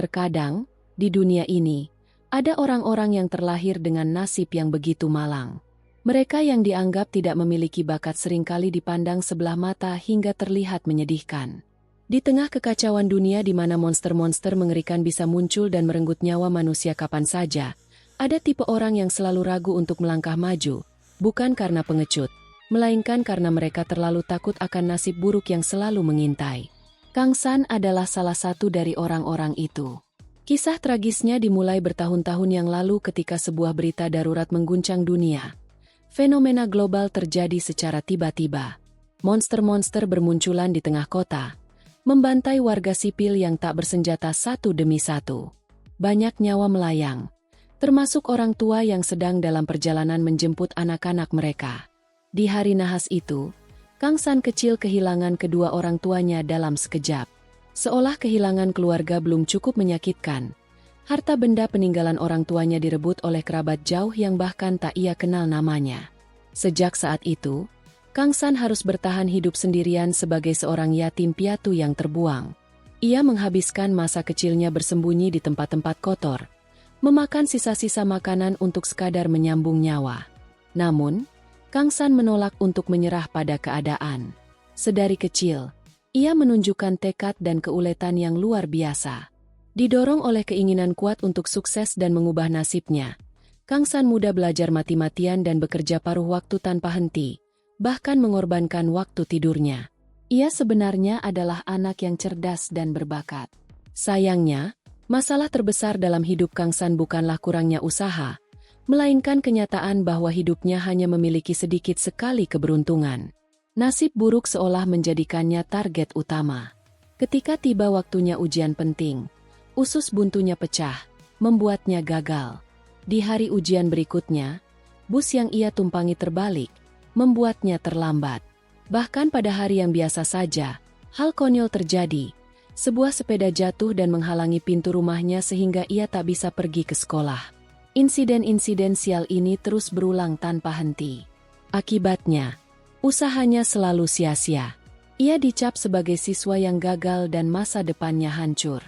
Terkadang, di dunia ini, ada orang-orang yang terlahir dengan nasib yang begitu malang. Mereka yang dianggap tidak memiliki bakat seringkali dipandang sebelah mata hingga terlihat menyedihkan. Di tengah kekacauan dunia di mana monster-monster mengerikan bisa muncul dan merenggut nyawa manusia kapan saja, ada tipe orang yang selalu ragu untuk melangkah maju, bukan karena pengecut, melainkan karena mereka terlalu takut akan nasib buruk yang selalu mengintai. Kang San adalah salah satu dari orang-orang itu. Kisah tragisnya dimulai bertahun-tahun yang lalu ketika sebuah berita darurat mengguncang dunia. Fenomena global terjadi secara tiba-tiba. Monster-monster bermunculan di tengah kota, membantai warga sipil yang tak bersenjata satu demi satu. Banyak nyawa melayang, termasuk orang tua yang sedang dalam perjalanan menjemput anak-anak mereka. Di hari nahas itu, Kang San kecil kehilangan kedua orang tuanya dalam sekejap. Seolah kehilangan keluarga belum cukup menyakitkan, harta benda peninggalan orang tuanya direbut oleh kerabat jauh yang bahkan tak ia kenal namanya. Sejak saat itu, Kang San harus bertahan hidup sendirian sebagai seorang yatim piatu yang terbuang. Ia menghabiskan masa kecilnya bersembunyi di tempat-tempat kotor, memakan sisa-sisa makanan untuk sekadar menyambung nyawa. Namun, Kang San menolak untuk menyerah pada keadaan. Sedari kecil, ia menunjukkan tekad dan keuletan yang luar biasa. Didorong oleh keinginan kuat untuk sukses dan mengubah nasibnya, Kang San muda belajar mati-matian dan bekerja paruh waktu tanpa henti, bahkan mengorbankan waktu tidurnya. Ia sebenarnya adalah anak yang cerdas dan berbakat. Sayangnya, masalah terbesar dalam hidup Kang San bukanlah kurangnya usaha, melainkan kenyataan bahwa hidupnya hanya memiliki sedikit sekali keberuntungan. Nasib buruk seolah menjadikannya target utama. Ketika tiba waktunya ujian penting, usus buntunya pecah, membuatnya gagal. Di hari ujian berikutnya, bus yang ia tumpangi terbalik, membuatnya terlambat. Bahkan pada hari yang biasa saja, hal konyol terjadi. Sebuah sepeda jatuh dan menghalangi pintu rumahnya sehingga ia tak bisa pergi ke sekolah. Insiden-insiden sial ini terus berulang tanpa henti. Akibatnya, usahanya selalu sia-sia. Ia dicap sebagai siswa yang gagal dan masa depannya hancur.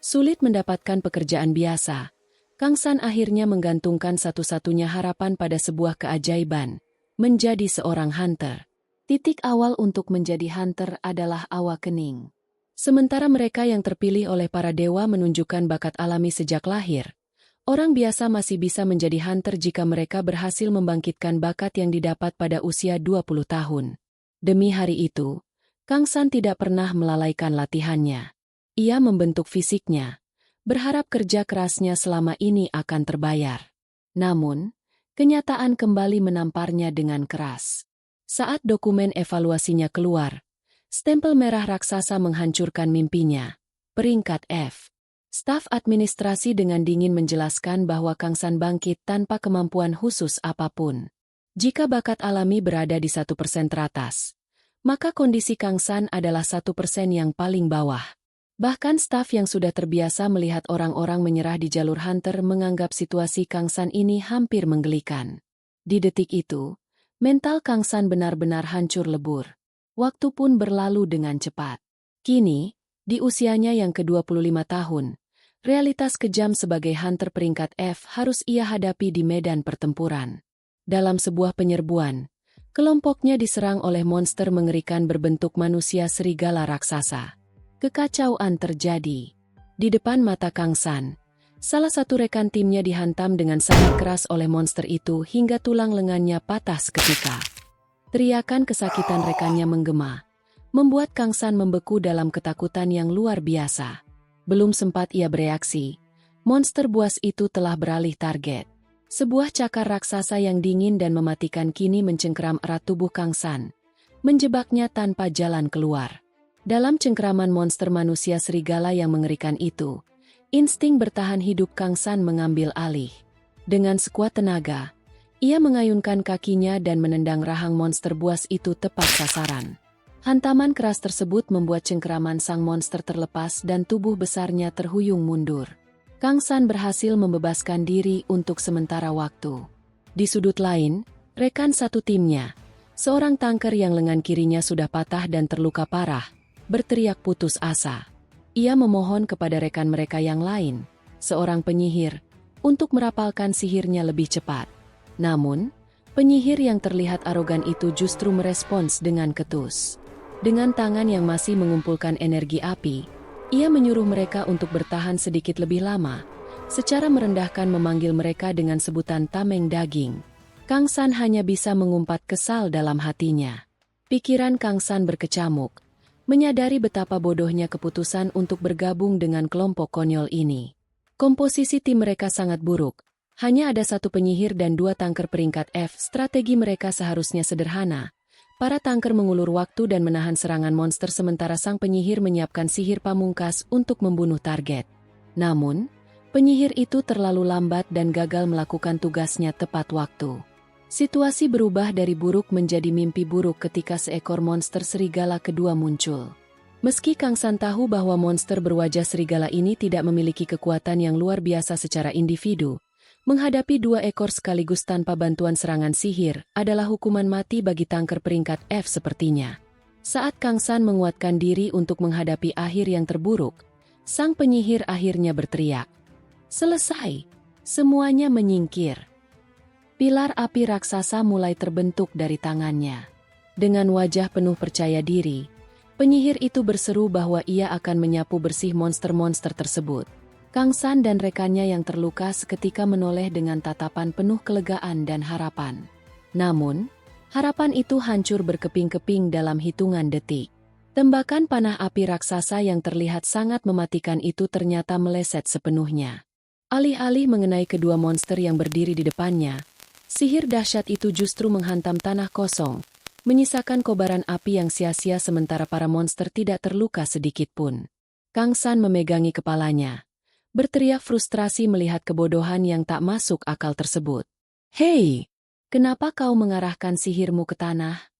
Sulit mendapatkan pekerjaan biasa, Kang San akhirnya menggantungkan satu-satunya harapan pada sebuah keajaiban, menjadi seorang hunter. Titik awal untuk menjadi hunter adalah awakening. Sementara mereka yang terpilih oleh para dewa menunjukkan bakat alami sejak lahir, orang biasa masih bisa menjadi hunter jika mereka berhasil membangkitkan bakat yang didapat pada usia 20 tahun. Demi hari itu, Kang San tidak pernah melalaikan latihannya. Ia membentuk fisiknya, berharap kerja kerasnya selama ini akan terbayar. Namun, kenyataan kembali menamparnya dengan keras. Saat dokumen evaluasinya keluar, stempel merah raksasa menghancurkan mimpinya. Peringkat F. Staf administrasi dengan dingin menjelaskan bahwa Kang San bangkit tanpa kemampuan khusus apapun. Jika bakat alami berada di 1% teratas, maka kondisi Kang San adalah 1% yang paling bawah. Bahkan staf yang sudah terbiasa melihat orang-orang menyerah di jalur hunter menganggap situasi Kang San ini hampir menggelikan. Di detik itu, mental Kang San benar-benar hancur lebur. Waktu pun berlalu dengan cepat. Kini, di usianya yang ke-25 tahun, realitas kejam sebagai hunter peringkat F harus ia hadapi di medan pertempuran. Dalam sebuah penyerbuan, kelompoknya diserang oleh monster mengerikan berbentuk manusia serigala raksasa. Kekacauan terjadi. Di depan mata Kang San, salah satu rekan timnya dihantam dengan sangat keras oleh monster itu hingga tulang lengannya patah seketika. Teriakan kesakitan rekannya menggema, membuat Kang San membeku dalam ketakutan yang luar biasa. Belum sempat ia bereaksi, monster buas itu telah beralih target. Sebuah cakar raksasa yang dingin dan mematikan kini mencengkeram erat tubuh Kang San, menjebaknya tanpa jalan keluar. Dalam cengkeraman monster manusia serigala yang mengerikan itu, insting bertahan hidup Kang San mengambil alih. Dengan sekuat tenaga, ia mengayunkan kakinya dan menendang rahang monster buas itu tepat sasaran. Hantaman keras tersebut membuat cengkeraman sang monster terlepas dan tubuh besarnya terhuyung mundur. Kang San berhasil membebaskan diri untuk sementara waktu. Di sudut lain, rekan satu timnya, seorang tanker yang lengan kirinya sudah patah dan terluka parah, berteriak putus asa. Ia memohon kepada rekan mereka yang lain, seorang penyihir, untuk merapalkan sihirnya lebih cepat. Namun, penyihir yang terlihat arogan itu justru merespons dengan ketus. Dengan tangan yang masih mengumpulkan energi api, ia menyuruh mereka untuk bertahan sedikit lebih lama, secara merendahkan memanggil mereka dengan sebutan tameng daging. Kang San hanya bisa mengumpat kesal dalam hatinya. Pikiran Kang San berkecamuk, menyadari betapa bodohnya keputusan untuk bergabung dengan kelompok konyol ini. Komposisi tim mereka sangat buruk. Hanya ada satu penyihir dan dua tanker peringkat F. Strategi mereka seharusnya sederhana. Para tanker mengulur waktu dan menahan serangan monster sementara sang penyihir menyiapkan sihir pamungkas untuk membunuh target. Namun, penyihir itu terlalu lambat dan gagal melakukan tugasnya tepat waktu. Situasi berubah dari buruk menjadi mimpi buruk ketika seekor monster serigala kedua muncul. Meski Kang San tahu bahwa monster berwajah serigala ini tidak memiliki kekuatan yang luar biasa secara individu, menghadapi dua ekor sekaligus tanpa bantuan serangan sihir adalah hukuman mati bagi tanker peringkat F sepertinya. Saat Kang San menguatkan diri untuk menghadapi akhir yang terburuk, sang penyihir akhirnya berteriak. Selesai. Semuanya menyingkir. Pilar api raksasa mulai terbentuk dari tangannya. Dengan wajah penuh percaya diri, penyihir itu berseru bahwa ia akan menyapu bersih monster-monster tersebut. Kang San dan rekannya yang terluka seketika menoleh dengan tatapan penuh kelegaan dan harapan. Namun, harapan itu hancur berkeping-keping dalam hitungan detik. Tembakan panah api raksasa yang terlihat sangat mematikan itu ternyata meleset sepenuhnya. Alih-alih mengenai kedua monster yang berdiri di depannya, sihir dahsyat itu justru menghantam tanah kosong, menyisakan kobaran api yang sia-sia sementara para monster tidak terluka sedikit pun. Kang San memegangi kepalanya, berteriak frustrasi melihat kebodohan yang tak masuk akal tersebut. "Hei, kenapa kau mengarahkan sihirmu ke tanah?"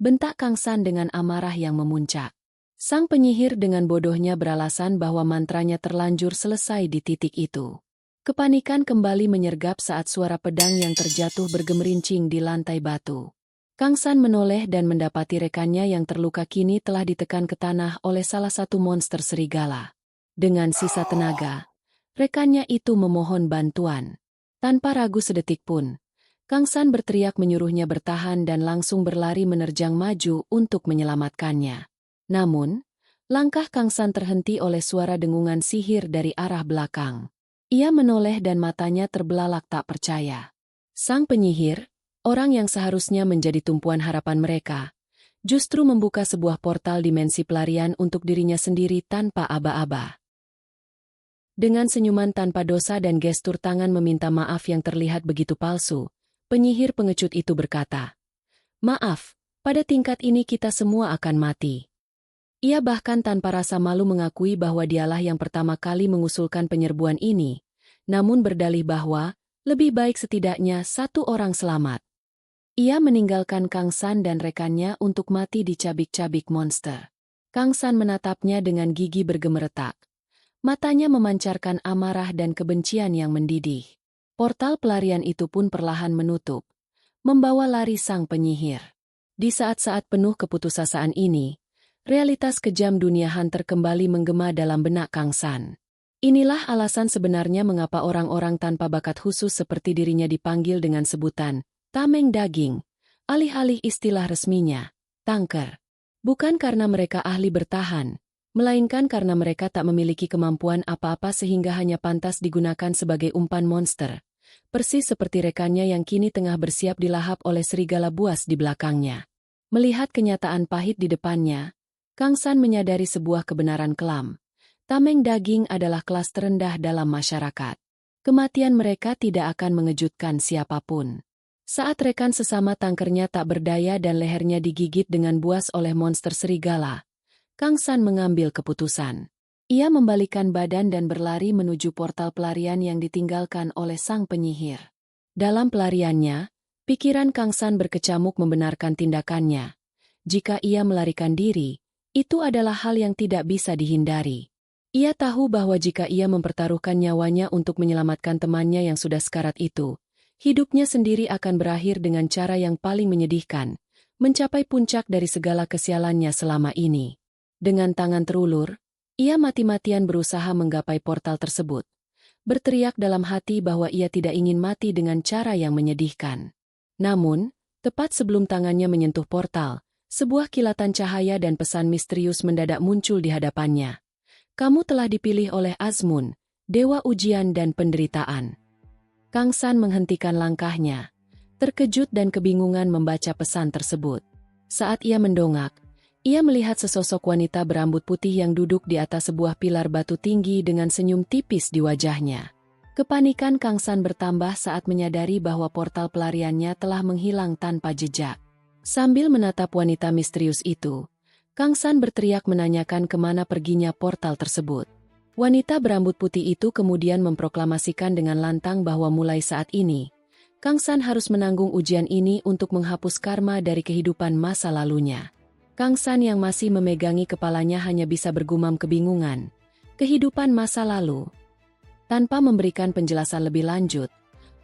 bentak Kang San dengan amarah yang memuncak. Sang penyihir dengan bodohnya beralasan bahwa mantranya terlanjur selesai di titik itu. Kepanikan kembali menyergap saat suara pedang yang terjatuh bergemerincing di lantai batu. Kang San menoleh dan mendapati rekannya yang terluka kini telah ditekan ke tanah oleh salah satu monster serigala. Dengan sisa tenaga, rekannya itu memohon bantuan. Tanpa ragu sedetik pun, Kang San berteriak menyuruhnya bertahan dan langsung berlari menerjang maju untuk menyelamatkannya. Namun, langkah Kang San terhenti oleh suara dengungan sihir dari arah belakang. Ia menoleh dan matanya terbelalak tak percaya. Sang penyihir, orang yang seharusnya menjadi tumpuan harapan mereka, justru membuka sebuah portal dimensi pelarian untuk dirinya sendiri tanpa aba-aba. Dengan senyuman tanpa dosa dan gestur tangan meminta maaf yang terlihat begitu palsu, penyihir pengecut itu berkata, "Maaf, pada tingkat ini kita semua akan mati." Ia bahkan tanpa rasa malu mengakui bahwa dialah yang pertama kali mengusulkan penyerbuan ini, namun berdalih bahwa lebih baik setidaknya satu orang selamat. Ia meninggalkan Kang San dan rekannya untuk mati dicabik-cabik monster. Kang San menatapnya dengan gigi bergemeretak. Matanya memancarkan amarah dan kebencian yang mendidih. Portal pelarian itu pun perlahan menutup, membawa lari sang penyihir. Di saat-saat penuh keputusasaan ini, realitas kejam dunia hunter kembali menggema dalam benak Kang San. Inilah alasan sebenarnya mengapa orang-orang tanpa bakat khusus seperti dirinya dipanggil dengan sebutan tameng daging, alih-alih istilah resminya, tanker. Bukan karena mereka ahli bertahan, melainkan karena mereka tak memiliki kemampuan apa-apa sehingga hanya pantas digunakan sebagai umpan monster, persis seperti rekannya yang kini tengah bersiap dilahap oleh serigala buas di belakangnya. Melihat kenyataan pahit di depannya, Kang San menyadari sebuah kebenaran kelam. Tameng daging adalah kelas terendah dalam masyarakat. Kematian mereka tidak akan mengejutkan siapapun. Saat rekan sesama tankernya tak berdaya dan lehernya digigit dengan buas oleh monster serigala, Kang San mengambil keputusan. Ia membalikkan badan dan berlari menuju portal pelarian yang ditinggalkan oleh sang penyihir. Dalam pelariannya, pikiran Kang San berkecamuk membenarkan tindakannya. Jika ia melarikan diri, itu adalah hal yang tidak bisa dihindari. Ia tahu bahwa jika ia mempertaruhkan nyawanya untuk menyelamatkan temannya yang sudah sekarat itu, hidupnya sendiri akan berakhir dengan cara yang paling menyedihkan, mencapai puncak dari segala kesialannya selama ini. Dengan tangan terulur, Ia mati-matian berusaha menggapai portal tersebut, berteriak dalam hati bahwa ia tidak ingin mati dengan cara yang menyedihkan. Namun, tepat sebelum tangannya menyentuh portal, sebuah kilatan cahaya dan pesan misterius mendadak muncul di hadapannya. Kamu telah dipilih oleh Azmun, dewa ujian dan penderitaan. Kang San menghentikan langkahnya, terkejut dan kebingungan membaca pesan tersebut. Saat ia mendongak, ia melihat sesosok wanita berambut putih yang duduk di atas sebuah pilar batu tinggi dengan senyum tipis di wajahnya. Kepanikan Kang San bertambah saat menyadari bahwa portal pelariannya telah menghilang tanpa jejak. Sambil menatap wanita misterius itu, Kang San berteriak menanyakan kemana perginya portal tersebut. Wanita berambut putih itu kemudian memproklamasikan dengan lantang bahwa mulai saat ini, Kang San harus menanggung ujian ini untuk menghapus karma dari kehidupan masa lalunya. Kang San yang masih memegangi kepalanya hanya bisa bergumam kebingungan. Kehidupan masa lalu. Tanpa memberikan penjelasan lebih lanjut,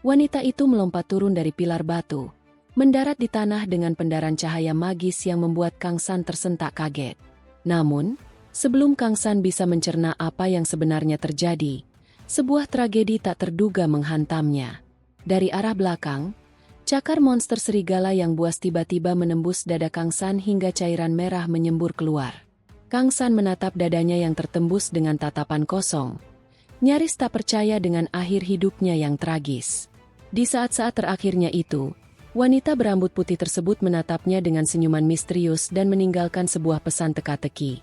wanita itu melompat turun dari pilar batu, mendarat di tanah dengan pendaran cahaya magis yang membuat Kang San tersentak kaget. Namun, sebelum Kang San bisa mencerna apa yang sebenarnya terjadi, sebuah tragedi tak terduga menghantamnya. Dari arah belakang, cakar monster serigala yang buas tiba-tiba menembus dada Kang San hingga cairan merah menyembur keluar. Kang San menatap dadanya yang tertembus dengan tatapan kosong, nyaris tak percaya dengan akhir hidupnya yang tragis. Di saat-saat terakhirnya itu, wanita berambut putih tersebut menatapnya dengan senyuman misterius dan meninggalkan sebuah pesan teka-teki.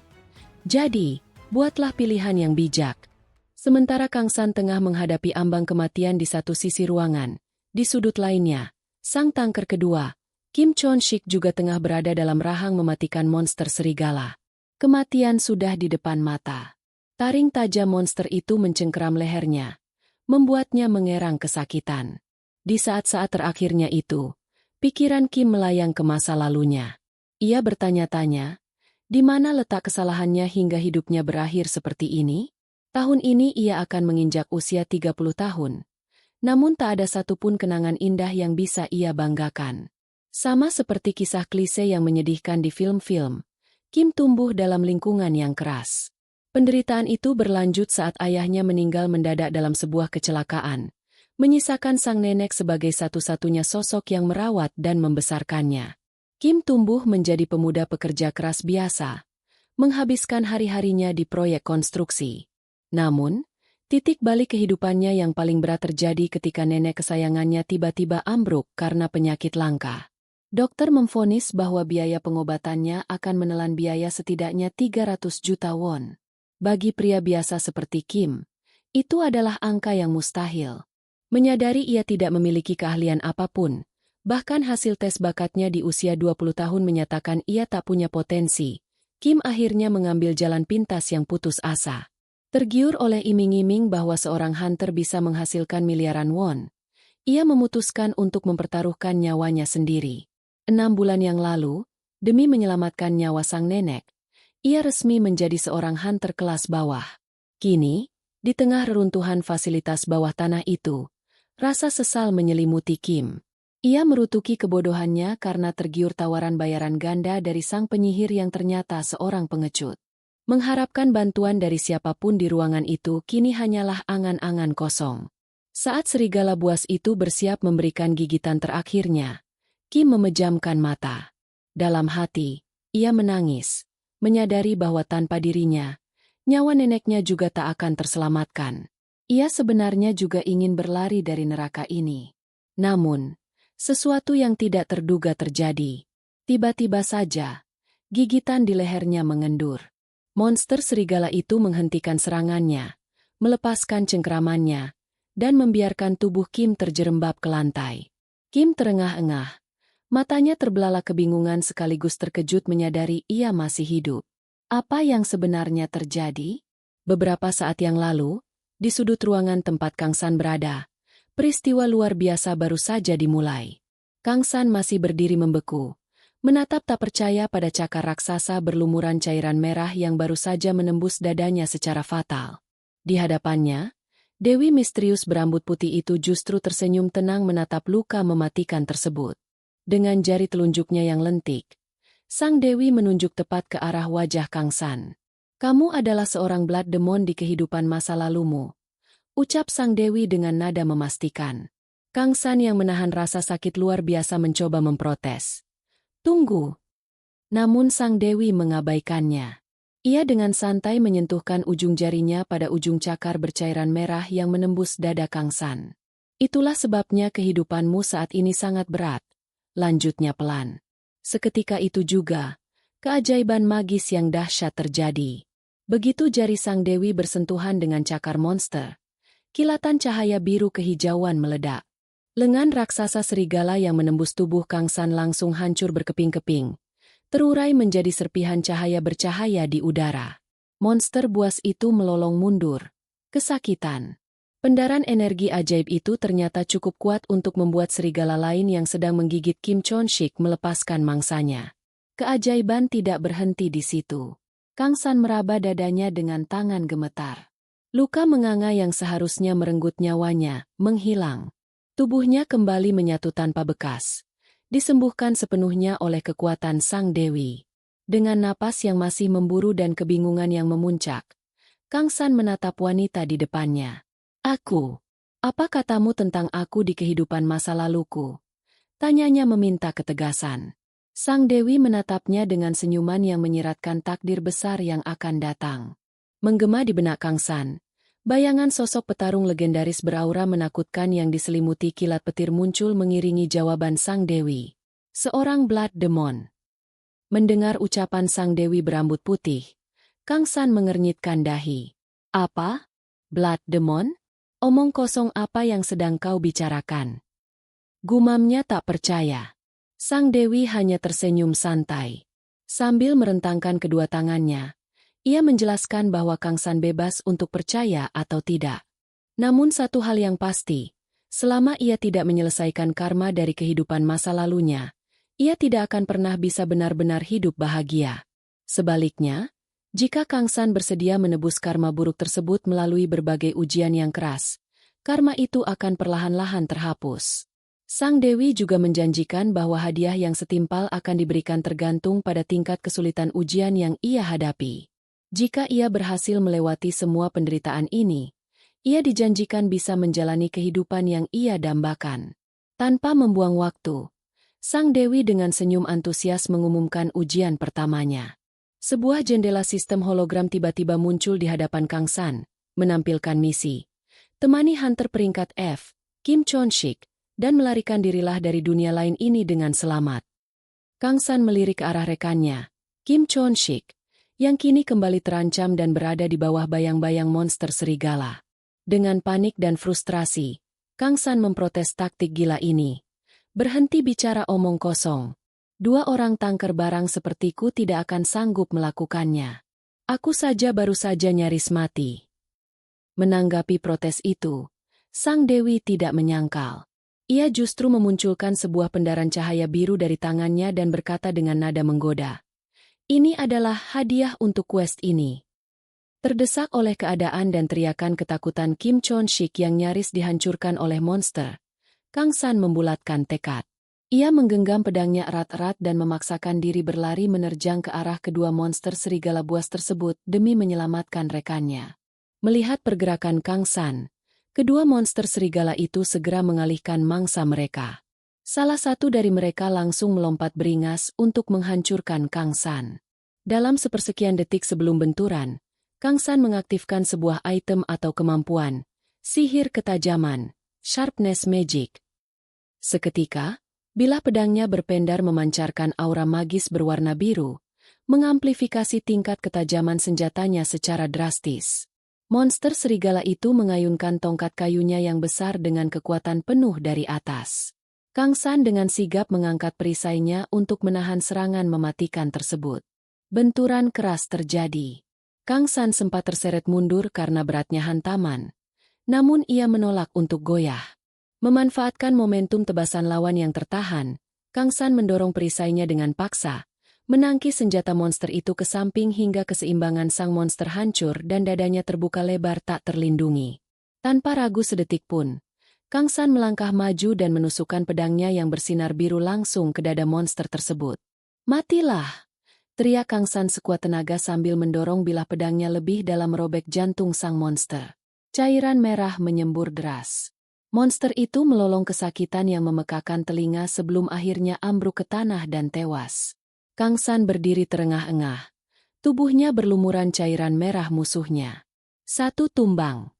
Jadi, buatlah pilihan yang bijak. Sementara Kang San tengah menghadapi ambang kematian di satu sisi ruangan, di sudut lainnya, sang tangker kedua, Kim Chon-sik juga tengah berada dalam rahang mematikan monster serigala. Kematian sudah di depan mata. Taring tajam monster itu mencengkeram lehernya, membuatnya mengerang kesakitan. Di saat-saat terakhirnya itu, pikiran Kim melayang ke masa lalunya. Ia bertanya-tanya, di mana letak kesalahannya hingga hidupnya berakhir seperti ini? Tahun ini ia akan menginjak usia 30 tahun. Namun tak ada satupun kenangan indah yang bisa ia banggakan. Sama seperti kisah klise yang menyedihkan di film-film, Kim tumbuh dalam lingkungan yang keras. Penderitaan itu berlanjut saat ayahnya meninggal mendadak dalam sebuah kecelakaan, menyisakan sang nenek sebagai satu-satunya sosok yang merawat dan membesarkannya. Kim tumbuh menjadi pemuda pekerja keras biasa, menghabiskan hari-harinya di proyek konstruksi. Namun, titik balik kehidupannya yang paling berat terjadi ketika nenek kesayangannya tiba-tiba ambruk karena penyakit langka. Dokter memvonis bahwa biaya pengobatannya akan menelan biaya setidaknya 300 juta won. Bagi pria biasa seperti Kim, itu adalah angka yang mustahil. Menyadari ia tidak memiliki keahlian apapun, bahkan hasil tes bakatnya di usia 20 tahun menyatakan ia tak punya potensi, Kim akhirnya mengambil jalan pintas yang putus asa. Tergiur oleh iming-iming bahwa seorang hunter bisa menghasilkan miliaran won, ia memutuskan untuk mempertaruhkan nyawanya sendiri. 6 bulan yang lalu, demi menyelamatkan nyawa sang nenek, ia resmi menjadi seorang hunter kelas bawah. Kini, di tengah reruntuhan fasilitas bawah tanah itu, rasa sesal menyelimuti Kim. Ia merutuki kebodohannya karena tergiur tawaran bayaran ganda dari sang penyihir yang ternyata seorang pengecut. Mengharapkan bantuan dari siapapun di ruangan itu kini hanyalah angan-angan kosong. Saat serigala buas itu bersiap memberikan gigitan terakhirnya, Kim memejamkan mata. Dalam hati, ia menangis, menyadari bahwa tanpa dirinya, nyawa neneknya juga tak akan terselamatkan. Ia sebenarnya juga ingin berlari dari neraka ini. Namun, sesuatu yang tidak terduga terjadi. Tiba-tiba saja, gigitan di lehernya mengendur. Monster serigala itu menghentikan serangannya, melepaskan cengkeramannya, dan membiarkan tubuh Kim terjerembab ke lantai. Kim terengah-engah, matanya terbelalak kebingungan sekaligus terkejut menyadari ia masih hidup. Apa yang sebenarnya terjadi? Beberapa saat yang lalu, di sudut ruangan tempat Kang San berada, peristiwa luar biasa baru saja dimulai. Kang San masih berdiri membeku, menatap tak percaya pada cakar raksasa berlumuran cairan merah yang baru saja menembus dadanya secara fatal. Di hadapannya, Dewi misterius berambut putih itu justru tersenyum tenang menatap luka mematikan tersebut. Dengan jari telunjuknya yang lentik, sang Dewi menunjuk tepat ke arah wajah Kang San. Kamu adalah seorang Blood Demon di kehidupan masa lalumu, ucap sang dewi dengan nada memastikan. Kang San yang menahan rasa sakit luar biasa mencoba memprotes. Tunggu. Namun sang dewi mengabaikannya. Ia dengan santai menyentuhkan ujung jarinya pada ujung cakar bercairan merah yang menembus dada Kang San. Itulah sebabnya kehidupanmu saat ini sangat berat. Lanjutnya pelan. Seketika itu juga, keajaiban magis yang dahsyat terjadi. Begitu jari sang dewi bersentuhan dengan cakar monster, kilatan cahaya biru kehijauan meledak. Lengan raksasa serigala yang menembus tubuh Kang San langsung hancur berkeping-keping, terurai menjadi serpihan cahaya bercahaya di udara. Monster buas itu melolong mundur. Kesakitan. Pendaran energi ajaib itu ternyata cukup kuat untuk membuat serigala lain yang sedang menggigit Kim Chon-shik melepaskan mangsanya. Keajaiban tidak berhenti di situ. Kang San meraba dadanya dengan tangan gemetar. Luka menganga yang seharusnya merenggut nyawanya, menghilang. Tubuhnya kembali menyatu tanpa bekas. Disembuhkan sepenuhnya oleh kekuatan sang dewi. Dengan napas yang masih memburu dan kebingungan yang memuncak, Kang San menatap wanita di depannya. Aku. Apa katamu tentang aku di kehidupan masa laluku? Tanyanya meminta ketegasan. Sang dewi menatapnya dengan senyuman yang menyiratkan takdir besar yang akan datang. Menggema di benak Kang San. Bayangan sosok petarung legendaris beraura menakutkan yang diselimuti kilat petir muncul mengiringi jawaban sang dewi. Seorang Blood Demon. Mendengar ucapan sang dewi berambut putih, Kang San mengernyitkan dahi. Apa? Blood Demon? Omong kosong apa yang sedang kau bicarakan? Gumamnya tak percaya. Sang dewi hanya tersenyum santai. Sambil merentangkan kedua tangannya, ia menjelaskan bahwa Kang San bebas untuk percaya atau tidak. Namun satu hal yang pasti, selama ia tidak menyelesaikan karma dari kehidupan masa lalunya, ia tidak akan pernah bisa benar-benar hidup bahagia. Sebaliknya, jika Kang San bersedia menebus karma buruk tersebut melalui berbagai ujian yang keras, karma itu akan perlahan-lahan terhapus. Sang dewi juga menjanjikan bahwa hadiah yang setimpal akan diberikan tergantung pada tingkat kesulitan ujian yang ia hadapi. Jika ia berhasil melewati semua penderitaan ini, ia dijanjikan bisa menjalani kehidupan yang ia dambakan. Tanpa membuang waktu, sang dewi dengan senyum antusias mengumumkan ujian pertamanya. Sebuah jendela sistem hologram tiba-tiba muncul di hadapan Kang San, menampilkan misi. Temani hunter peringkat F, Kim Chon-shik, dan melarikan dirilah dari dunia lain ini dengan selamat. Kang San melirik ke arah rekannya, Kim Chon-shik, yang kini kembali terancam dan berada di bawah bayang-bayang monster serigala. Dengan panik dan frustrasi, Kang San memprotes taktik gila ini. Berhenti bicara omong kosong. Dua orang tangker barang sepertiku tidak akan sanggup melakukannya. Aku saja baru saja nyaris mati. Menanggapi protes itu, sang dewi tidak menyangkal. Ia justru memunculkan sebuah pendaran cahaya biru dari tangannya dan berkata dengan nada menggoda. Ini adalah hadiah untuk quest ini. Terdesak oleh keadaan dan teriakan ketakutan Kim Chon-shik yang nyaris dihancurkan oleh monster, Kang San membulatkan tekad. Ia menggenggam pedangnya erat-erat dan memaksakan diri berlari menerjang ke arah kedua monster serigala buas tersebut demi menyelamatkan rekannya. Melihat pergerakan Kang San, kedua monster serigala itu segera mengalihkan mangsa mereka. Salah satu dari mereka langsung melompat beringas untuk menghancurkan Kang San. Dalam sepersekian detik sebelum benturan, Kang San mengaktifkan sebuah item atau kemampuan, sihir ketajaman, sharpness magic. Seketika, bilah pedangnya berpendar memancarkan aura magis berwarna biru, mengamplifikasi tingkat ketajaman senjatanya secara drastis. Monster serigala itu mengayunkan tongkat kayunya yang besar dengan kekuatan penuh dari atas. Kang San dengan sigap mengangkat perisainya untuk menahan serangan mematikan tersebut. Benturan keras terjadi. Kang San sempat terseret mundur karena beratnya hantaman. Namun ia menolak untuk goyah. Memanfaatkan momentum tebasan lawan yang tertahan, Kang San mendorong perisainya dengan paksa, menangkis senjata monster itu ke samping hingga keseimbangan sang monster hancur dan dadanya terbuka lebar tak terlindungi. Tanpa ragu sedetik pun, Kang San melangkah maju dan menusukkan pedangnya yang bersinar biru langsung ke dada monster tersebut. Matilah! teriak Kang San sekuat tenaga sambil mendorong bilah pedangnya lebih dalam merobek jantung sang monster. Cairan merah menyembur deras. Monster itu melolong kesakitan yang memekakan telinga sebelum akhirnya ambruk ke tanah dan tewas. Kang San berdiri terengah-engah. Tubuhnya berlumuran cairan merah musuhnya. Satu tumbang.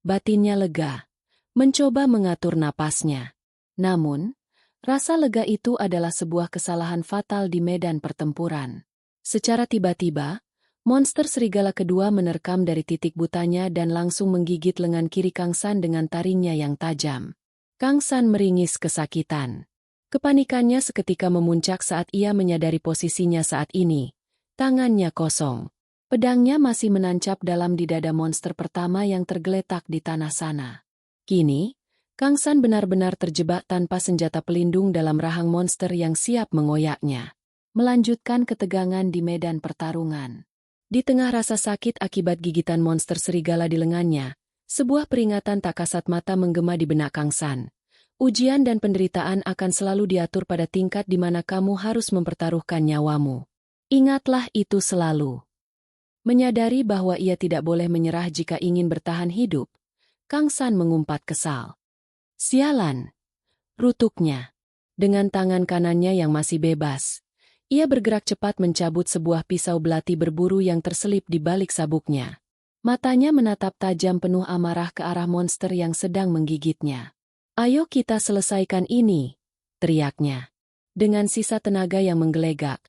Batinnya lega. Mencoba mengatur napasnya. Namun, rasa lega itu adalah sebuah kesalahan fatal di medan pertempuran. Secara tiba-tiba, monster serigala kedua menerkam dari titik butanya dan langsung menggigit lengan kiri Kang San dengan taringnya yang tajam. Kang San meringis kesakitan. Kepanikannya seketika memuncak saat ia menyadari posisinya saat ini. Tangannya kosong. Pedangnya masih menancap dalam di dada monster pertama yang tergeletak di tanah sana. Kini, Kang San benar-benar terjebak tanpa senjata pelindung dalam rahang monster yang siap mengoyaknya. Melanjutkan ketegangan di medan pertarungan. Di tengah rasa sakit akibat gigitan monster serigala di lengannya, sebuah peringatan tak kasat mata menggema di benak Kang San. Ujian dan penderitaan akan selalu diatur pada tingkat di mana kamu harus mempertaruhkan nyawamu. Ingatlah itu selalu. Menyadari bahwa ia tidak boleh menyerah jika ingin bertahan hidup, Kang San mengumpat kesal. Sialan! Rutuknya. Dengan tangan kanannya yang masih bebas, ia bergerak cepat mencabut sebuah pisau belati berburu yang terselip di balik sabuknya. Matanya menatap tajam penuh amarah ke arah monster yang sedang menggigitnya. Ayo kita selesaikan ini, teriaknya. Dengan sisa tenaga yang menggelegak,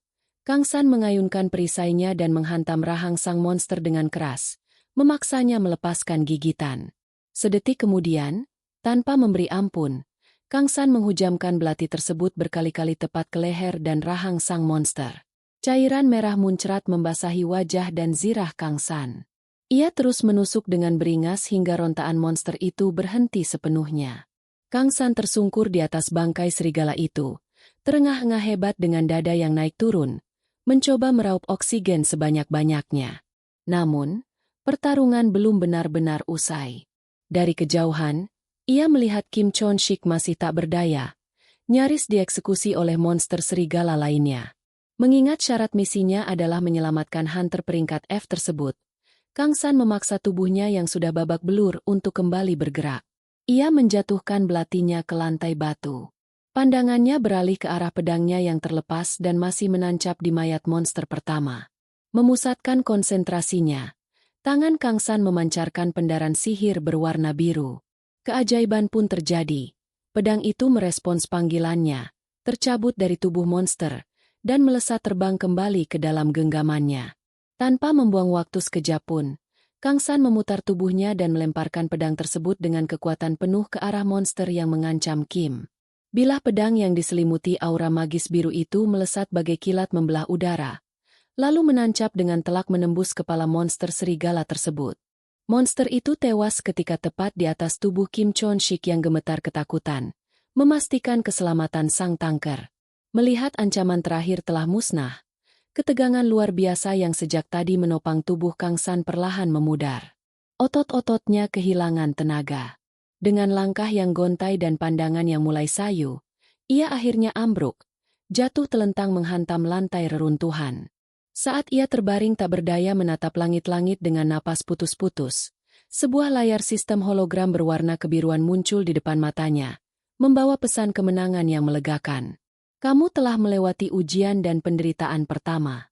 Kang San mengayunkan perisainya dan menghantam rahang sang monster dengan keras, memaksanya melepaskan gigitan. Sedetik kemudian, tanpa memberi ampun, Kang San menghujamkan belati tersebut berkali-kali tepat ke leher dan rahang sang monster. Cairan merah muncrat membasahi wajah dan zirah Kang San. Ia terus menusuk dengan beringas hingga rontaan monster itu berhenti sepenuhnya. Kang San tersungkur di atas bangkai serigala itu, terengah-engah hebat dengan dada yang naik turun, mencoba meraup oksigen sebanyak-banyaknya. Namun, pertarungan belum benar-benar usai. Dari kejauhan, ia melihat Kim Chon-sik masih tak berdaya, nyaris dieksekusi oleh monster serigala lainnya. Mengingat syarat misinya adalah menyelamatkan hunter peringkat F tersebut, Kang San memaksa tubuhnya yang sudah babak belur untuk kembali bergerak. Ia menjatuhkan belatinya ke lantai batu. Pandangannya beralih ke arah pedangnya yang terlepas dan masih menancap di mayat monster pertama. Memusatkan konsentrasinya, tangan Kang San memancarkan pendaran sihir berwarna biru. Keajaiban pun terjadi. Pedang itu merespons panggilannya, tercabut dari tubuh monster, dan melesat terbang kembali ke dalam genggamannya. Tanpa membuang waktu sekejap pun, Kang San memutar tubuhnya dan melemparkan pedang tersebut dengan kekuatan penuh ke arah monster yang mengancam Kim. Bilah pedang yang diselimuti aura magis biru itu melesat bagai kilat membelah udara, lalu menancap dengan telak menembus kepala monster serigala tersebut. Monster itu tewas ketika tepat di atas tubuh Kim Chon-sik yang gemetar ketakutan, memastikan keselamatan sang tanker. Melihat ancaman terakhir telah musnah, ketegangan luar biasa yang sejak tadi menopang tubuh Kang San perlahan memudar. Otot-ototnya kehilangan tenaga. Dengan langkah yang gontai dan pandangan yang mulai sayu, ia akhirnya ambruk, jatuh telentang menghantam lantai reruntuhan. Saat ia terbaring tak berdaya menatap langit-langit dengan napas putus-putus, sebuah layar sistem hologram berwarna kebiruan muncul di depan matanya, membawa pesan kemenangan yang melegakan. Kamu telah melewati ujian dan penderitaan pertama.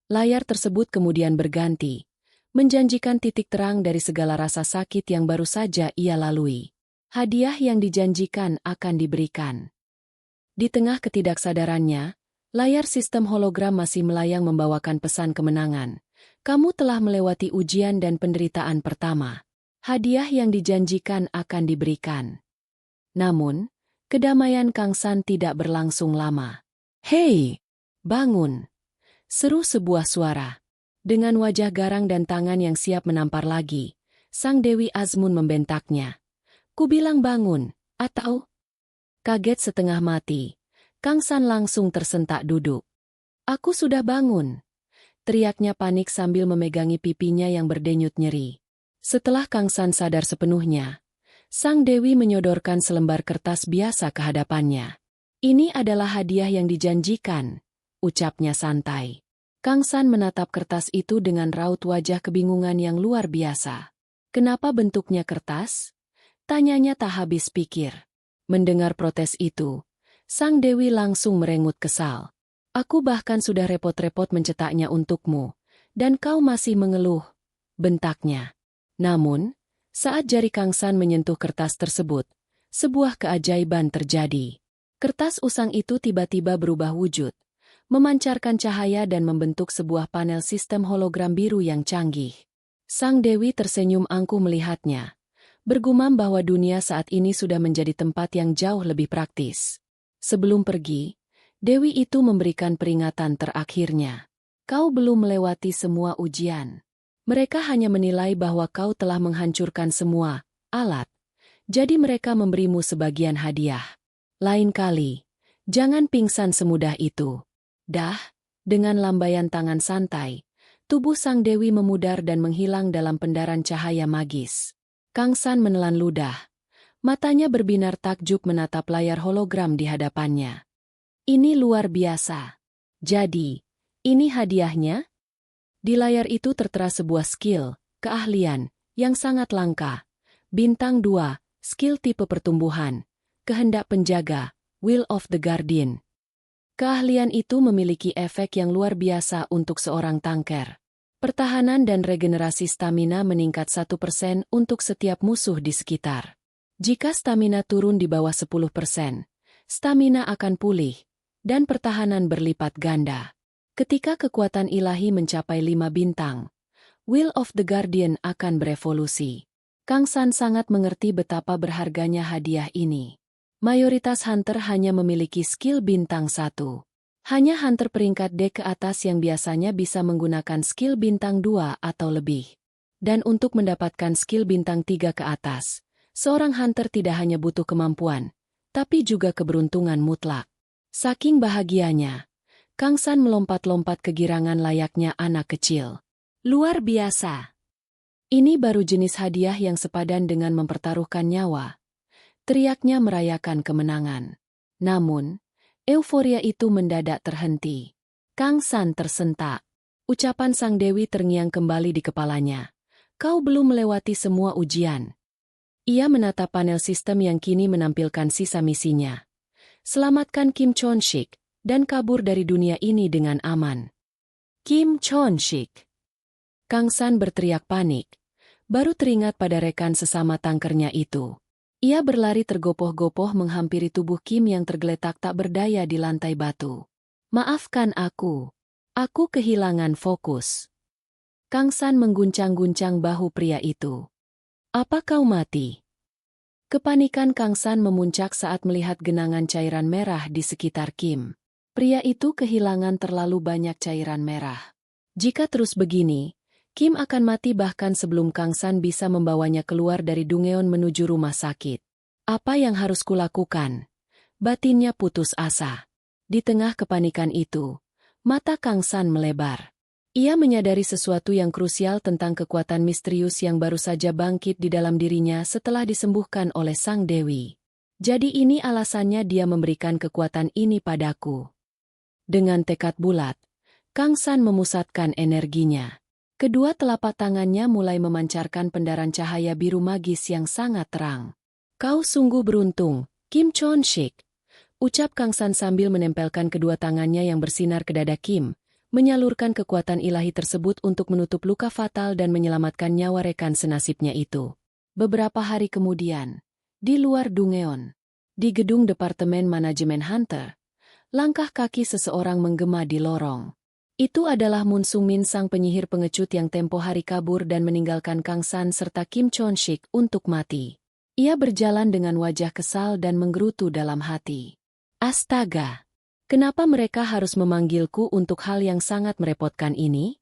Layar tersebut kemudian berganti, menjanjikan titik terang dari segala rasa sakit yang baru saja ia lalui. Hadiah yang dijanjikan akan diberikan. Di tengah ketidaksadarannya, layar sistem hologram masih melayang membawakan pesan kemenangan. Kamu telah melewati ujian dan penderitaan pertama. Hadiah yang dijanjikan akan diberikan. Namun, kedamaian Kang San tidak berlangsung lama. Hei, bangun! Seru sebuah suara. Dengan wajah garang dan tangan yang siap menampar lagi, Sang Dewi Azmun membentaknya. Kubilang bangun, atau... Kaget setengah mati, Kang San langsung tersentak duduk. Aku sudah bangun, teriaknya panik sambil memegangi pipinya yang berdenyut nyeri. Setelah Kang San sadar sepenuhnya, Sang Dewi menyodorkan selembar kertas biasa ke hadapannya. Ini adalah hadiah yang dijanjikan, ucapnya santai. Kang San menatap kertas itu dengan raut wajah kebingungan yang luar biasa. Kenapa bentuknya kertas? Tanyanya tak habis pikir. Mendengar protes itu, Sang Dewi langsung merengut kesal. Aku bahkan sudah repot-repot mencetaknya untukmu, dan kau masih mengeluh, bentaknya. Namun, saat jari Kang San menyentuh kertas tersebut, sebuah keajaiban terjadi. Kertas usang itu tiba-tiba berubah wujud, memancarkan cahaya dan membentuk sebuah panel sistem hologram biru yang canggih. Sang Dewi tersenyum angkuh melihatnya, bergumam bahwa dunia saat ini sudah menjadi tempat yang jauh lebih praktis. Sebelum pergi, Dewi itu memberikan peringatan terakhirnya. Kau belum melewati semua ujian. Mereka hanya menilai bahwa kau telah menghancurkan semua alat, jadi mereka memberimu sebagian hadiah. Lain kali, jangan pingsan semudah itu. Dah, dengan lambaian tangan santai, tubuh Sang Dewi memudar dan menghilang dalam pendaran cahaya magis. Kang San menelan ludah. Matanya berbinar takjub menatap layar hologram di hadapannya. Ini luar biasa. Jadi, ini hadiahnya? Di layar itu tertera sebuah skill, keahlian, yang sangat langka. Bintang 2, skill tipe pertumbuhan, kehendak penjaga, Will of the Guardian. Keahlian itu memiliki efek yang luar biasa untuk seorang tanker. Pertahanan dan regenerasi stamina meningkat 1% untuk setiap musuh di sekitar. Jika stamina turun di bawah 10%, stamina akan pulih, dan pertahanan berlipat ganda. Ketika kekuatan ilahi mencapai 5 bintang, Will of the Guardian akan berevolusi. Kang San sangat mengerti betapa berharganya hadiah ini. Mayoritas hunter hanya memiliki skill bintang 1. Hanya hunter peringkat D ke atas yang biasanya bisa menggunakan skill bintang 2 atau lebih. Dan untuk mendapatkan skill bintang 3 ke atas, seorang hunter tidak hanya butuh kemampuan, tapi juga keberuntungan mutlak. Saking bahagianya, Kang San melompat-lompat kegirangan layaknya anak kecil. Luar biasa. Ini baru jenis hadiah yang sepadan dengan mempertaruhkan nyawa. Teriaknya merayakan kemenangan. Namun, euforia itu mendadak terhenti. Kang San tersentak. Ucapan Sang Dewi terngiang kembali di kepalanya. Kau belum melewati semua ujian. Ia menatap panel sistem yang kini menampilkan sisa misinya. Selamatkan Kim Chon-sik dan kabur dari dunia ini dengan aman. Kim Chon-sik. Kang San berteriak panik. Baru teringat pada rekan sesama tangkernya itu. Ia berlari tergopoh-gopoh menghampiri tubuh Kim yang tergeletak tak berdaya di lantai batu. Maafkan aku. Aku kehilangan fokus. Kang San mengguncang-guncang bahu pria itu. Apa kau mati? Kepanikan Kang San memuncak saat melihat genangan cairan merah di sekitar Kim. Pria itu kehilangan terlalu banyak cairan merah. Jika terus begini, Kim akan mati bahkan sebelum Kang San bisa membawanya keluar dari Dungeon menuju rumah sakit. Apa yang harus kulakukan? Batinnya putus asa. Di tengah kepanikan itu, mata Kang San melebar. Ia menyadari sesuatu yang krusial tentang kekuatan misterius yang baru saja bangkit di dalam dirinya setelah disembuhkan oleh Sang Dewi. Jadi ini alasannya dia memberikan kekuatan ini padaku. Dengan tekad bulat, Kang San memusatkan energinya. Kedua telapak tangannya mulai memancarkan pendaran cahaya biru magis yang sangat terang. Kau sungguh beruntung, Kim Chon-sik. Ucap Kang San sambil menempelkan kedua tangannya yang bersinar ke dada Kim, menyalurkan kekuatan ilahi tersebut untuk menutup luka fatal dan menyelamatkan nyawa rekan senasibnya itu. Beberapa hari kemudian, di luar Dungeon, di gedung Departemen Manajemen Hunter, langkah kaki seseorang menggema di lorong. Itu adalah Moon Sung-min sang penyihir pengecut yang tempo hari kabur dan meninggalkan Kang San serta Kim Chon-sik untuk mati. Ia berjalan dengan wajah kesal dan menggerutu dalam hati. Astaga! Kenapa mereka harus memanggilku untuk hal yang sangat merepotkan ini?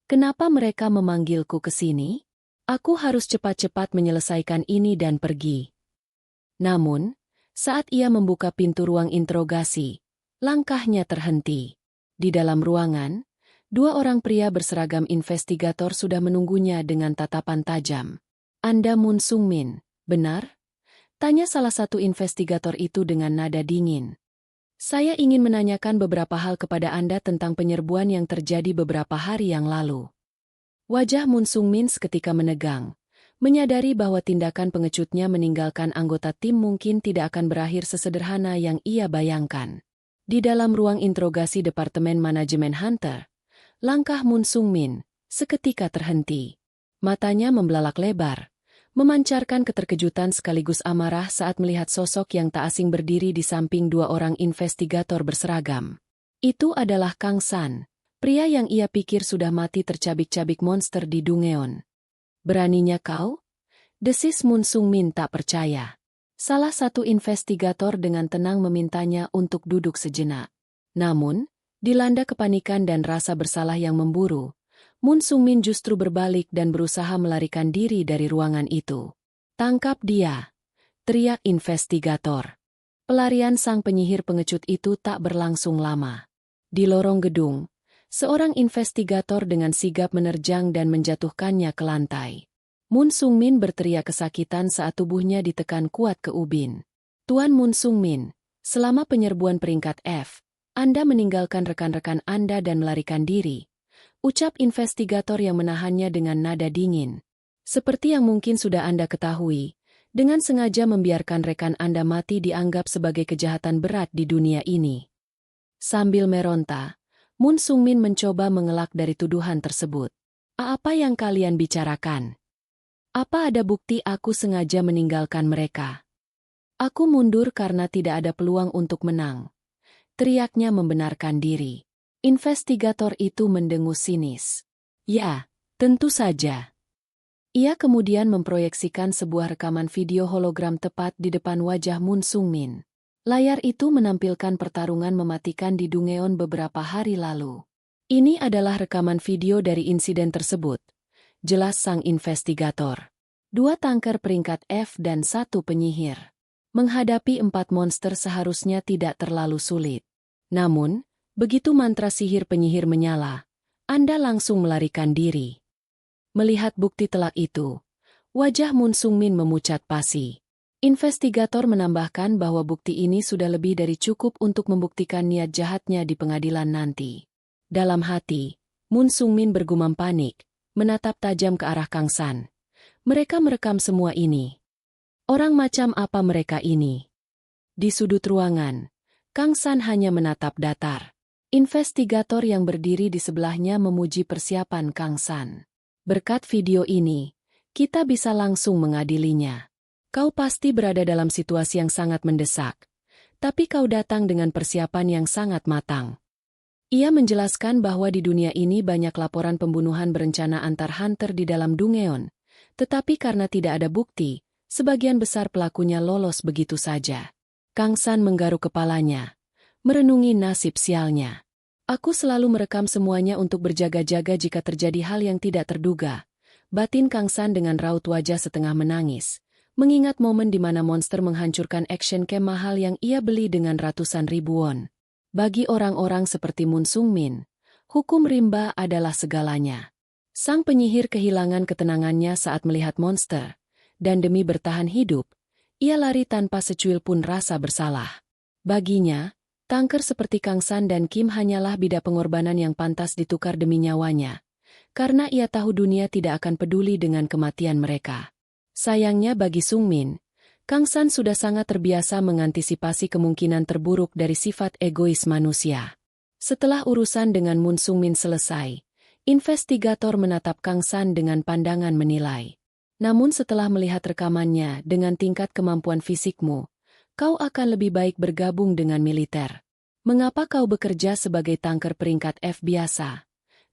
Kenapa mereka memanggilku ke sini? Aku harus cepat-cepat menyelesaikan ini dan pergi. Namun, saat ia membuka pintu ruang interogasi, langkahnya terhenti. Di dalam ruangan, dua orang pria berseragam investigator sudah menunggunya dengan tatapan tajam. Anda Moon Sung-min, benar? Tanya salah satu investigator itu dengan nada dingin. Saya ingin menanyakan beberapa hal kepada Anda tentang penyerbuan yang terjadi beberapa hari yang lalu. Wajah Moon Sung-min seketika menegang, menyadari bahwa tindakan pengecutnya meninggalkan anggota tim mungkin tidak akan berakhir sesederhana yang ia bayangkan. Di dalam ruang interogasi Departemen Manajemen Hunter, langkah Moon Sung-min seketika terhenti. Matanya membelalak lebar, memancarkan keterkejutan sekaligus amarah saat melihat sosok yang tak asing berdiri di samping dua orang investigator berseragam. Itu adalah Kang San, pria yang ia pikir sudah mati tercabik-cabik monster di Dungeon. "Beraninya kau?" desis Moon Sung-min tak percaya. Salah satu investigator dengan tenang memintanya untuk duduk sejenak. Namun, dilanda kepanikan dan rasa bersalah yang memburu, Moon Sung-min justru berbalik dan berusaha melarikan diri dari ruangan itu. "Tangkap dia!" teriak investigator. Pelarian sang penyihir pengecut itu tak berlangsung lama. Di lorong gedung, seorang investigator dengan sigap menerjang dan menjatuhkannya ke lantai. Moon Sung-min berteriak kesakitan saat tubuhnya ditekan kuat ke ubin. "Tuan Moon Sung-min, selama penyerbuan peringkat F, Anda meninggalkan rekan-rekan Anda dan melarikan diri," ucap investigator yang menahannya dengan nada dingin. "Seperti yang mungkin sudah Anda ketahui, dengan sengaja membiarkan rekan Anda mati dianggap sebagai kejahatan berat di dunia ini." Sambil meronta, Moon Sung-min mencoba mengelak dari tuduhan tersebut. "Apa yang kalian bicarakan? Apa ada bukti aku sengaja meninggalkan mereka? Aku mundur karena tidak ada peluang untuk menang," teriaknya membenarkan diri. Investigator itu mendengus sinis. "Ya, tentu saja." Ia kemudian memproyeksikan sebuah rekaman video hologram tepat di depan wajah Moon Sung-min. Layar itu menampilkan pertarungan mematikan di Dungeon beberapa hari lalu. "Ini adalah rekaman video dari insiden tersebut," jelas sang investigator. "2 tanker peringkat F dan 1 penyihir. Menghadapi 4 monster seharusnya tidak terlalu sulit. Namun, begitu mantra sihir penyihir menyala, Anda langsung melarikan diri." Melihat bukti telak itu, wajah Moon Sung-min memucat pasi. Investigator menambahkan bahwa bukti ini sudah lebih dari cukup untuk membuktikan niat jahatnya di pengadilan nanti. Dalam hati, Moon Sung-min bergumam panik, menatap tajam ke arah Kang San. Mereka merekam semua ini. Orang macam apa mereka ini? Di sudut ruangan, Kang San hanya menatap datar. Investigator yang berdiri di sebelahnya memuji persiapan Kang San. "Berkat video ini, kita bisa langsung mengadilinya. Kau pasti berada dalam situasi yang sangat mendesak, tapi kau datang dengan persiapan yang sangat matang." Ia menjelaskan bahwa di dunia ini banyak laporan pembunuhan berencana antar hunter di dalam Dungeon, tetapi karena tidak ada bukti, sebagian besar pelakunya lolos begitu saja. Kang San menggaruk kepalanya, merenungi nasib sialnya. "Aku selalu merekam semuanya untuk berjaga-jaga jika terjadi hal yang tidak terduga," batin Kang San dengan raut wajah setengah menangis, mengingat momen di mana monster menghancurkan action cam mahal yang ia beli dengan ratusan ribu won. Bagi orang-orang seperti Moon Sung-min, hukum rimba adalah segalanya. Sang penyihir kehilangan ketenangannya saat melihat monster, dan demi bertahan hidup, ia lari tanpa secuil pun rasa bersalah. Baginya, tanker seperti Kang San dan Kim hanyalah bida pengorbanan yang pantas ditukar demi nyawanya, karena ia tahu dunia tidak akan peduli dengan kematian mereka. Sayangnya bagi Sung-min, Kang San sudah sangat terbiasa mengantisipasi kemungkinan terburuk dari sifat egois manusia. Setelah urusan dengan Moon Sung-min selesai, investigator menatap Kang San dengan pandangan menilai. "Namun setelah melihat rekamannya dengan tingkat kemampuan fisikmu, kau akan lebih baik bergabung dengan militer. Mengapa kau bekerja sebagai tanker peringkat F biasa?"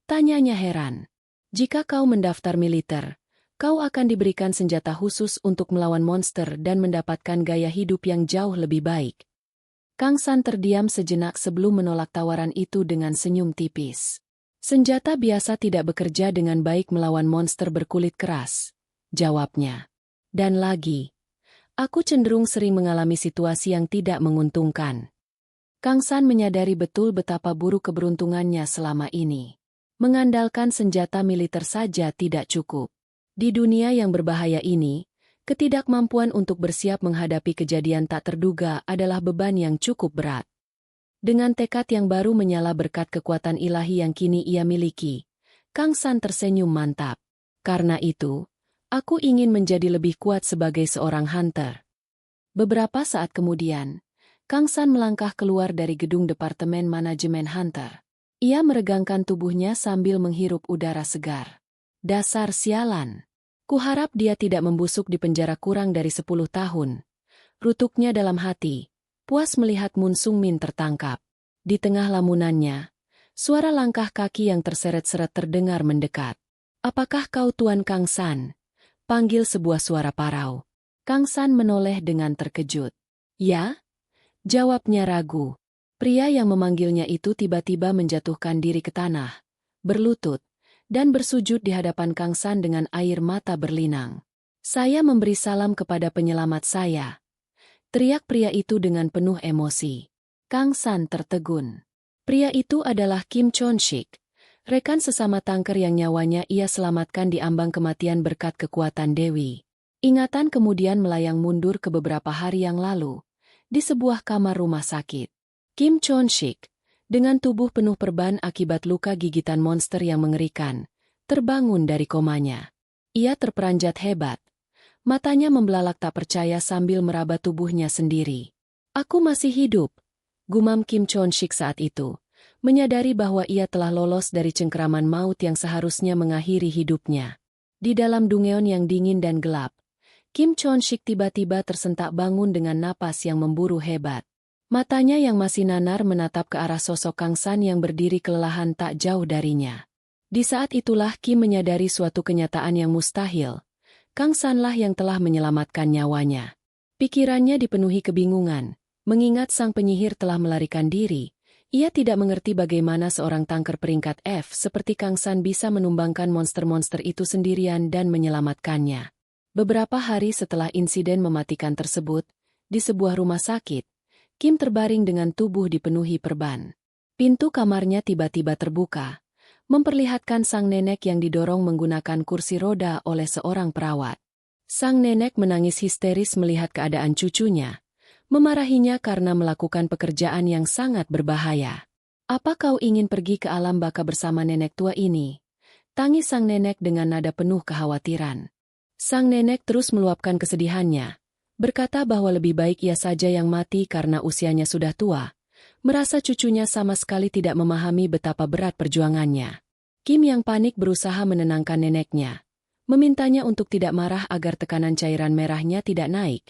tanyanya heran. "Jika kau mendaftar militer, kau akan diberikan senjata khusus untuk melawan monster dan mendapatkan gaya hidup yang jauh lebih baik." Kang San terdiam sejenak sebelum menolak tawaran itu dengan senyum tipis. "Senjata biasa tidak bekerja dengan baik melawan monster berkulit keras," jawabnya. "Dan lagi, aku cenderung sering mengalami situasi yang tidak menguntungkan." Kang San menyadari betul betapa buruk keberuntungannya selama ini. Mengandalkan senjata militer saja tidak cukup. Di dunia yang berbahaya ini, ketidakmampuan untuk bersiap menghadapi kejadian tak terduga adalah beban yang cukup berat. Dengan tekad yang baru menyala berkat kekuatan ilahi yang kini ia miliki, Kang San tersenyum mantap. Karena itu, aku ingin menjadi lebih kuat sebagai seorang hunter. Beberapa saat kemudian, Kang San melangkah keluar dari gedung Departemen Manajemen Hunter. Ia meregangkan tubuhnya sambil menghirup udara segar. Dasar sialan. Kuharap dia tidak membusuk di penjara kurang dari 10 tahun. Rutuknya dalam hati, puas melihat Mun Sung Min tertangkap. Di tengah lamunannya, suara langkah kaki yang terseret-seret terdengar mendekat. "Apakah kau Tuan Kang San?" panggil sebuah suara parau. Kang San menoleh dengan terkejut. "Ya?" jawabnya ragu. Pria yang memanggilnya itu tiba-tiba menjatuhkan diri ke tanah, berlutut, dan bersujud di hadapan Kang San dengan air mata berlinang. "Saya memberi salam kepada penyelamat saya," teriak pria itu dengan penuh emosi. Kang San tertegun. Pria itu adalah Kim Chon-sik, rekan sesama tangker yang nyawanya ia selamatkan di ambang kematian berkat kekuatan Dewi. Ingatan kemudian melayang mundur ke beberapa hari yang lalu, di sebuah kamar rumah sakit. Kim Chon-sik, dengan tubuh penuh perban akibat luka gigitan monster yang mengerikan, terbangun dari komanya. Ia terperanjat hebat. Matanya membelalak tak percaya sambil meraba tubuhnya sendiri. "Aku masih hidup," gumam Kim Chon-sik saat itu, menyadari bahwa ia telah lolos dari cengkeraman maut yang seharusnya mengakhiri hidupnya. Di dalam dungeon yang dingin dan gelap, Kim Chon-sik tiba-tiba tersentak bangun dengan napas yang memburu hebat. Matanya yang masih nanar menatap ke arah sosok Kang San yang berdiri kelelahan tak jauh darinya. Di saat itulah Kim menyadari suatu kenyataan yang mustahil. Kang Sanlah yang telah menyelamatkan nyawanya. Pikirannya dipenuhi kebingungan, mengingat sang penyihir telah melarikan diri. Ia tidak mengerti bagaimana seorang tangker peringkat F seperti Kang San bisa menumbangkan monster-monster itu sendirian dan menyelamatkannya. Beberapa hari setelah insiden mematikan tersebut, di sebuah rumah sakit, Kim terbaring dengan tubuh dipenuhi perban. Pintu kamarnya tiba-tiba terbuka, memperlihatkan sang nenek yang didorong menggunakan kursi roda oleh seorang perawat. Sang nenek menangis histeris melihat keadaan cucunya, memarahinya karena melakukan pekerjaan yang sangat berbahaya. "Apa kau ingin pergi ke alam baka bersama nenek tua ini?" tangis sang nenek dengan nada penuh kekhawatiran. Sang nenek terus meluapkan kesedihannya, berkata bahwa lebih baik ia saja yang mati karena usianya sudah tua, merasa cucunya sama sekali tidak memahami betapa berat perjuangannya. Kim yang panik berusaha menenangkan neneknya, memintanya untuk tidak marah agar tekanan cairan merahnya tidak naik,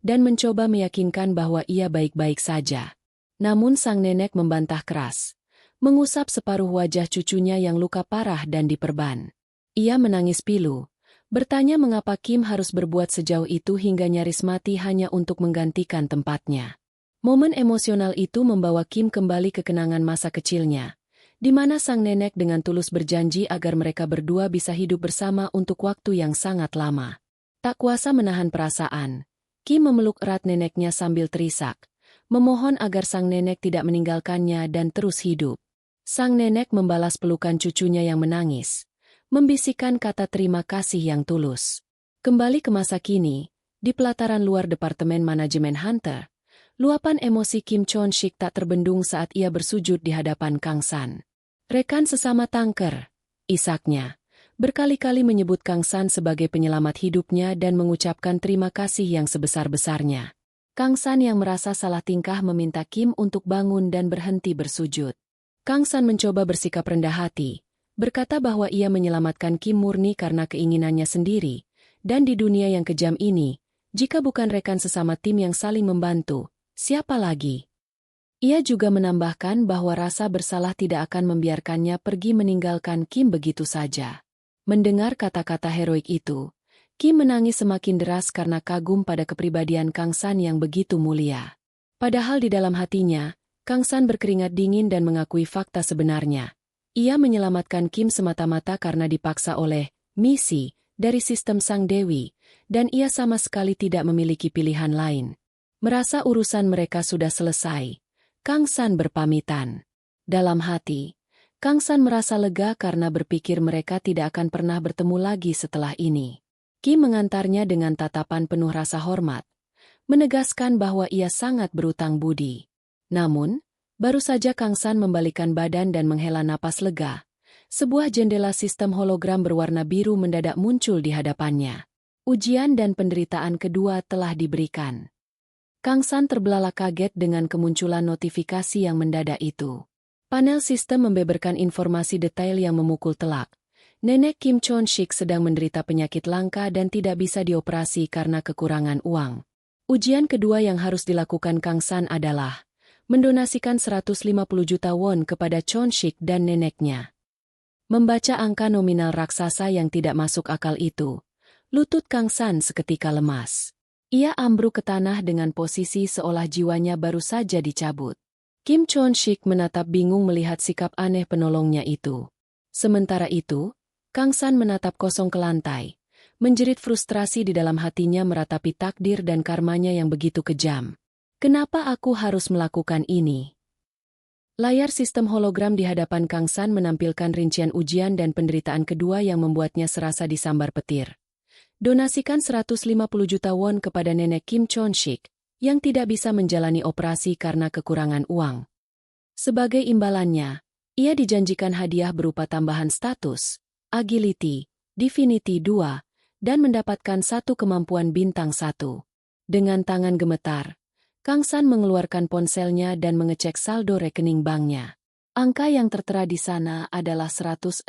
dan mencoba meyakinkan bahwa ia baik-baik saja. Namun sang nenek membantah keras, mengusap separuh wajah cucunya yang luka parah dan diperban. Ia menangis pilu, bertanya mengapa Kim harus berbuat sejauh itu hingga nyaris mati hanya untuk menggantikan tempatnya. Momen emosional itu membawa Kim kembali ke kenangan masa kecilnya, di mana sang nenek dengan tulus berjanji agar mereka berdua bisa hidup bersama untuk waktu yang sangat lama. Tak kuasa menahan perasaan, Kim memeluk erat neneknya sambil terisak, memohon agar sang nenek tidak meninggalkannya dan terus hidup. Sang nenek membalas pelukan cucunya yang menangis, membisikkan kata terima kasih yang tulus. Kembali ke masa kini, di pelataran luar Departemen Manajemen Hunter, luapan emosi Kim Chon-sik tak terbendung saat ia bersujud di hadapan Kang San. "Rekan sesama tangker," isaknya, berkali-kali menyebut Kang San sebagai penyelamat hidupnya dan mengucapkan terima kasih yang sebesar-besarnya. Kang San yang merasa salah tingkah meminta Kim untuk bangun dan berhenti bersujud. Kang San mencoba bersikap rendah hati, berkata bahwa ia menyelamatkan Kim murni karena keinginannya sendiri, dan di dunia yang kejam ini, jika bukan rekan sesama tim yang saling membantu, siapa lagi? Ia juga menambahkan bahwa rasa bersalah tidak akan membiarkannya pergi meninggalkan Kim begitu saja. Mendengar kata-kata heroik itu, Kim menangis semakin deras karena kagum pada kepribadian Kang San yang begitu mulia. Padahal di dalam hatinya, Kang San berkeringat dingin dan mengakui fakta sebenarnya. Ia menyelamatkan Kim semata-mata karena dipaksa oleh misi dari sistem Sang Dewi, dan ia sama sekali tidak memiliki pilihan lain. Merasa urusan mereka sudah selesai, Kang San berpamitan. Dalam hati, Kang San merasa lega karena berpikir mereka tidak akan pernah bertemu lagi setelah ini. Kim mengantarnya dengan tatapan penuh rasa hormat, menegaskan bahwa ia sangat berutang budi. Namun, Baru saja Kang San membalikan badan dan menghela napas lega, sebuah jendela sistem hologram berwarna biru mendadak muncul di hadapannya. Ujian dan penderitaan kedua telah diberikan. Kang San terbelalak kaget dengan kemunculan notifikasi yang mendadak itu. Panel sistem membeberkan informasi detail yang memukul telak. Nenek Kim Chon-sik sedang menderita penyakit langka dan tidak bisa dioperasi karena kekurangan uang. Ujian kedua yang harus dilakukan Kang San adalah mendonasikan 150 juta won kepada Chon-sik dan neneknya. Membaca angka nominal raksasa yang tidak masuk akal itu, lutut Kang San seketika lemas. Ia ambruk ke tanah dengan posisi seolah jiwanya baru saja dicabut. Kim Chon-sik menatap bingung melihat sikap aneh penolongnya itu. Sementara itu, Kang San menatap kosong ke lantai, menjerit frustrasi di dalam hatinya meratapi takdir dan karmanya yang begitu kejam. Kenapa aku harus melakukan ini? Layar sistem hologram di hadapan Kang San menampilkan rincian ujian dan penderitaan kedua yang membuatnya serasa disambar petir. Donasikan 150 juta won kepada nenek Kim Chon-sik, yang tidak bisa menjalani operasi karena kekurangan uang. Sebagai imbalannya, ia dijanjikan hadiah berupa tambahan status, Agility, Divinity 2, dan mendapatkan satu kemampuan bintang 1. Dengan tangan gemetar, Kang San mengeluarkan ponselnya dan mengecek saldo rekening banknya. Angka yang tertera di sana adalah 168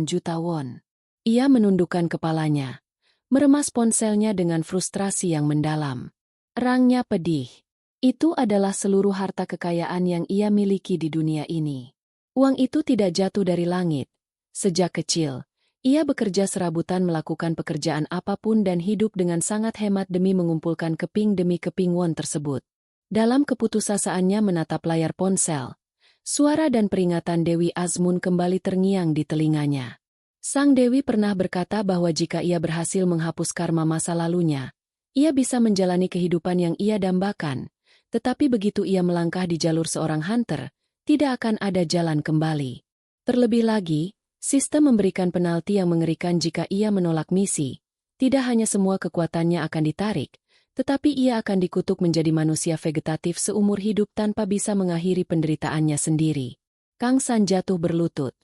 juta won. Ia menundukkan kepalanya, meremas ponselnya dengan frustrasi yang mendalam. Erangnya pedih. Itu adalah seluruh harta kekayaan yang ia miliki di dunia ini. Uang itu tidak jatuh dari langit. Sejak kecil, ia bekerja serabutan melakukan pekerjaan apapun dan hidup dengan sangat hemat demi mengumpulkan keping demi keping won tersebut. Dalam keputusasaannya menatap layar ponsel, suara dan peringatan Dewi Azmun kembali terngiang di telinganya. Sang Dewi pernah berkata bahwa jika ia berhasil menghapus karma masa lalunya, ia bisa menjalani kehidupan yang ia dambakan, tetapi begitu ia melangkah di jalur seorang hunter, tidak akan ada jalan kembali. Terlebih lagi, sistem memberikan penalti yang mengerikan jika ia menolak misi. Tidak hanya semua kekuatannya akan ditarik, tetapi ia akan dikutuk menjadi manusia vegetatif seumur hidup tanpa bisa mengakhiri penderitaannya sendiri. Kang San jatuh berlutut,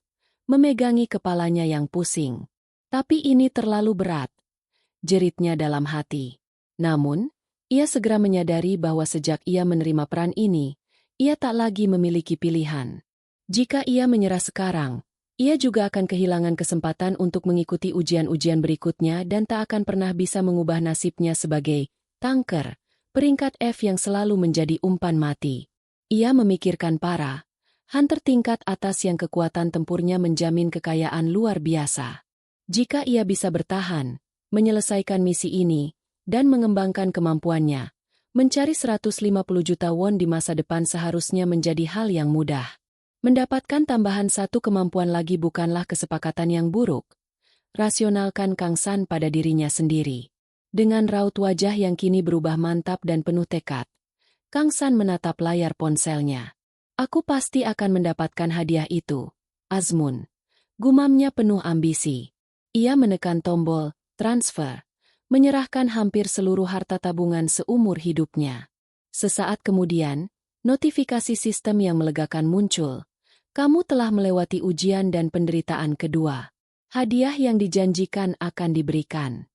memegangi kepalanya yang pusing. Tapi ini terlalu berat, jeritnya dalam hati. Namun, ia segera menyadari bahwa sejak ia menerima peran ini, ia tak lagi memiliki pilihan. Jika ia menyerah sekarang, ia juga akan kehilangan kesempatan untuk mengikuti ujian-ujian berikutnya dan tak akan pernah bisa mengubah nasibnya sebagai tanker, peringkat F yang selalu menjadi umpan mati. Ia memikirkan para hunter tingkat atas yang kekuatan tempurnya menjamin kekayaan luar biasa. Jika ia bisa bertahan, menyelesaikan misi ini, dan mengembangkan kemampuannya, mencari 150 juta won di masa depan seharusnya menjadi hal yang mudah. Mendapatkan tambahan satu kemampuan lagi bukanlah kesepakatan yang buruk. Rasionalkan Kang San pada dirinya sendiri. Dengan raut wajah yang kini berubah mantap dan penuh tekad, Kang San menatap layar ponselnya. Aku pasti akan mendapatkan hadiah itu, Azmun. Gumamnya penuh ambisi. Ia menekan tombol transfer, menyerahkan hampir seluruh harta tabungan seumur hidupnya. Sesaat kemudian, notifikasi sistem yang melegakan muncul. Kamu telah melewati ujian dan penderitaan kedua. Hadiah yang dijanjikan akan diberikan.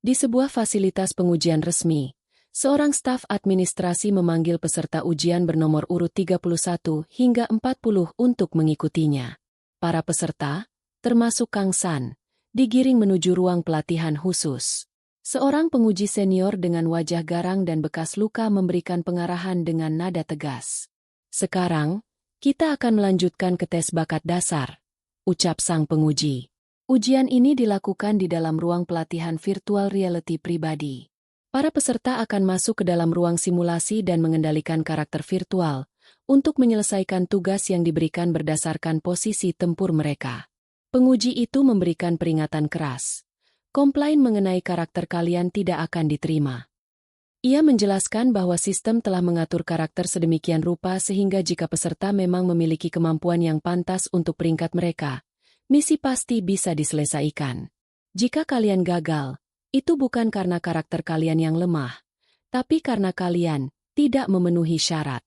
Di sebuah fasilitas pengujian resmi, seorang staf administrasi memanggil peserta ujian bernomor urut 31 hingga 40 untuk mengikutinya. Para peserta, termasuk Kang San, digiring menuju ruang pelatihan khusus. Seorang penguji senior dengan wajah garang dan bekas luka memberikan pengarahan dengan nada tegas. Sekarang, kita akan melanjutkan ke tes bakat dasar, ucap sang penguji. Ujian ini dilakukan di dalam ruang pelatihan virtual reality pribadi. Para peserta akan masuk ke dalam ruang simulasi dan mengendalikan karakter virtual untuk menyelesaikan tugas yang diberikan berdasarkan posisi tempur mereka. Penguji itu memberikan peringatan keras. Komplain mengenai karakter kalian tidak akan diterima. Ia menjelaskan bahwa sistem telah mengatur karakter sedemikian rupa sehingga jika peserta memang memiliki kemampuan yang pantas untuk peringkat mereka, misi pasti bisa diselesaikan. Jika kalian gagal, itu bukan karena karakter kalian yang lemah, tapi karena kalian tidak memenuhi syarat.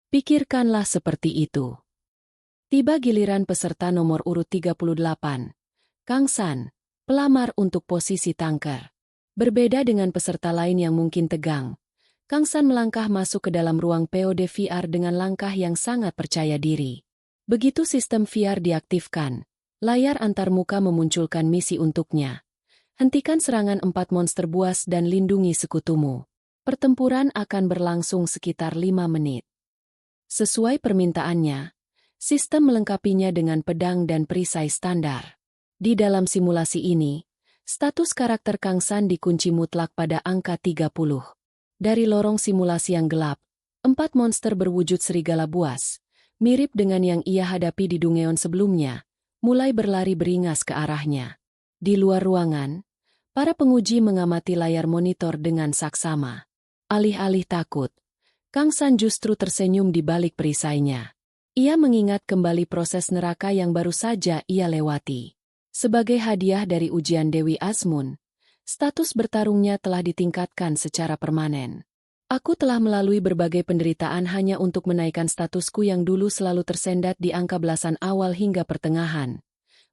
Pikirkanlah seperti itu. Tiba giliran peserta nomor urut 38, Kang San, pelamar untuk posisi tanker. Berbeda dengan peserta lain yang mungkin tegang, Kang San melangkah masuk ke dalam ruang POD VR dengan langkah yang sangat percaya diri. Begitu sistem VR diaktifkan, layar antarmuka memunculkan misi untuknya. Hentikan serangan 4 monster buas dan lindungi sekutumu. Pertempuran akan berlangsung sekitar 5 menit. Sesuai permintaannya, sistem melengkapinya dengan pedang dan perisai standar. Di dalam simulasi ini, status karakter Kang San dikunci mutlak pada angka 30. Dari lorong simulasi yang gelap, 4 monster berwujud serigala buas, mirip dengan yang ia hadapi di Dungeon sebelumnya, mulai berlari beringas ke arahnya. Di luar ruangan, para penguji mengamati layar monitor dengan saksama. Alih-alih takut, Kang San justru tersenyum di balik perisainya. Ia mengingat kembali proses neraka yang baru saja ia lewati. Sebagai hadiah dari ujian Dewi Azmun, status bertarungnya telah ditingkatkan secara permanen. Aku telah melalui berbagai penderitaan hanya untuk menaikkan statusku yang dulu selalu tersendat di angka belasan awal hingga pertengahan.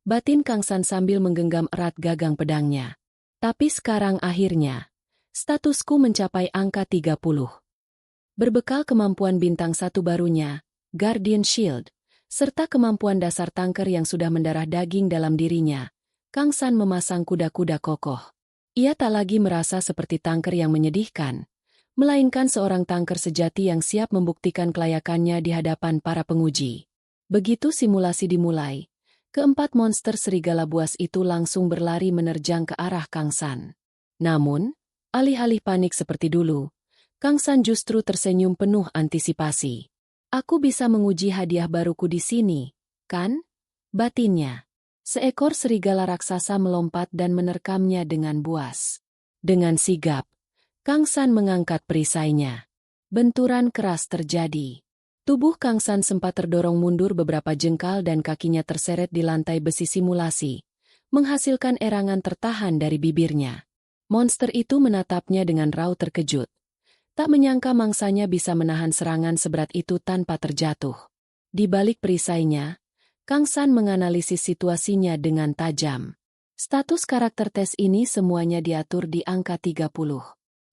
Batin Kang San sambil menggenggam erat gagang pedangnya. Tapi sekarang akhirnya, statusku mencapai angka 30. Berbekal kemampuan bintang 1 barunya, Guardian Shield, serta kemampuan dasar tanker yang sudah mendarah daging dalam dirinya, Kang San memasang kuda-kuda kokoh. Ia tak lagi merasa seperti tanker yang menyedihkan, melainkan seorang tanker sejati yang siap membuktikan kelayakannya di hadapan para penguji. Begitu simulasi dimulai, keempat monster serigala buas itu langsung berlari menerjang ke arah Kang San. Namun, alih-alih panik seperti dulu, Kang San justru tersenyum penuh antisipasi. Aku bisa menguji hadiah baruku di sini, kan? Batinnya. Seekor serigala raksasa melompat dan menerkamnya dengan buas. Dengan sigap, Kang San mengangkat perisainya. Benturan keras terjadi. Tubuh Kang San sempat terdorong mundur beberapa jengkal dan kakinya terseret di lantai besi simulasi, menghasilkan erangan tertahan dari bibirnya. Monster itu menatapnya dengan raut terkejut. Tak menyangka mangsanya bisa menahan serangan seberat itu tanpa terjatuh. Di balik perisainya, Kang San menganalisis situasinya dengan tajam. Status karakter tes ini semuanya diatur di angka 30.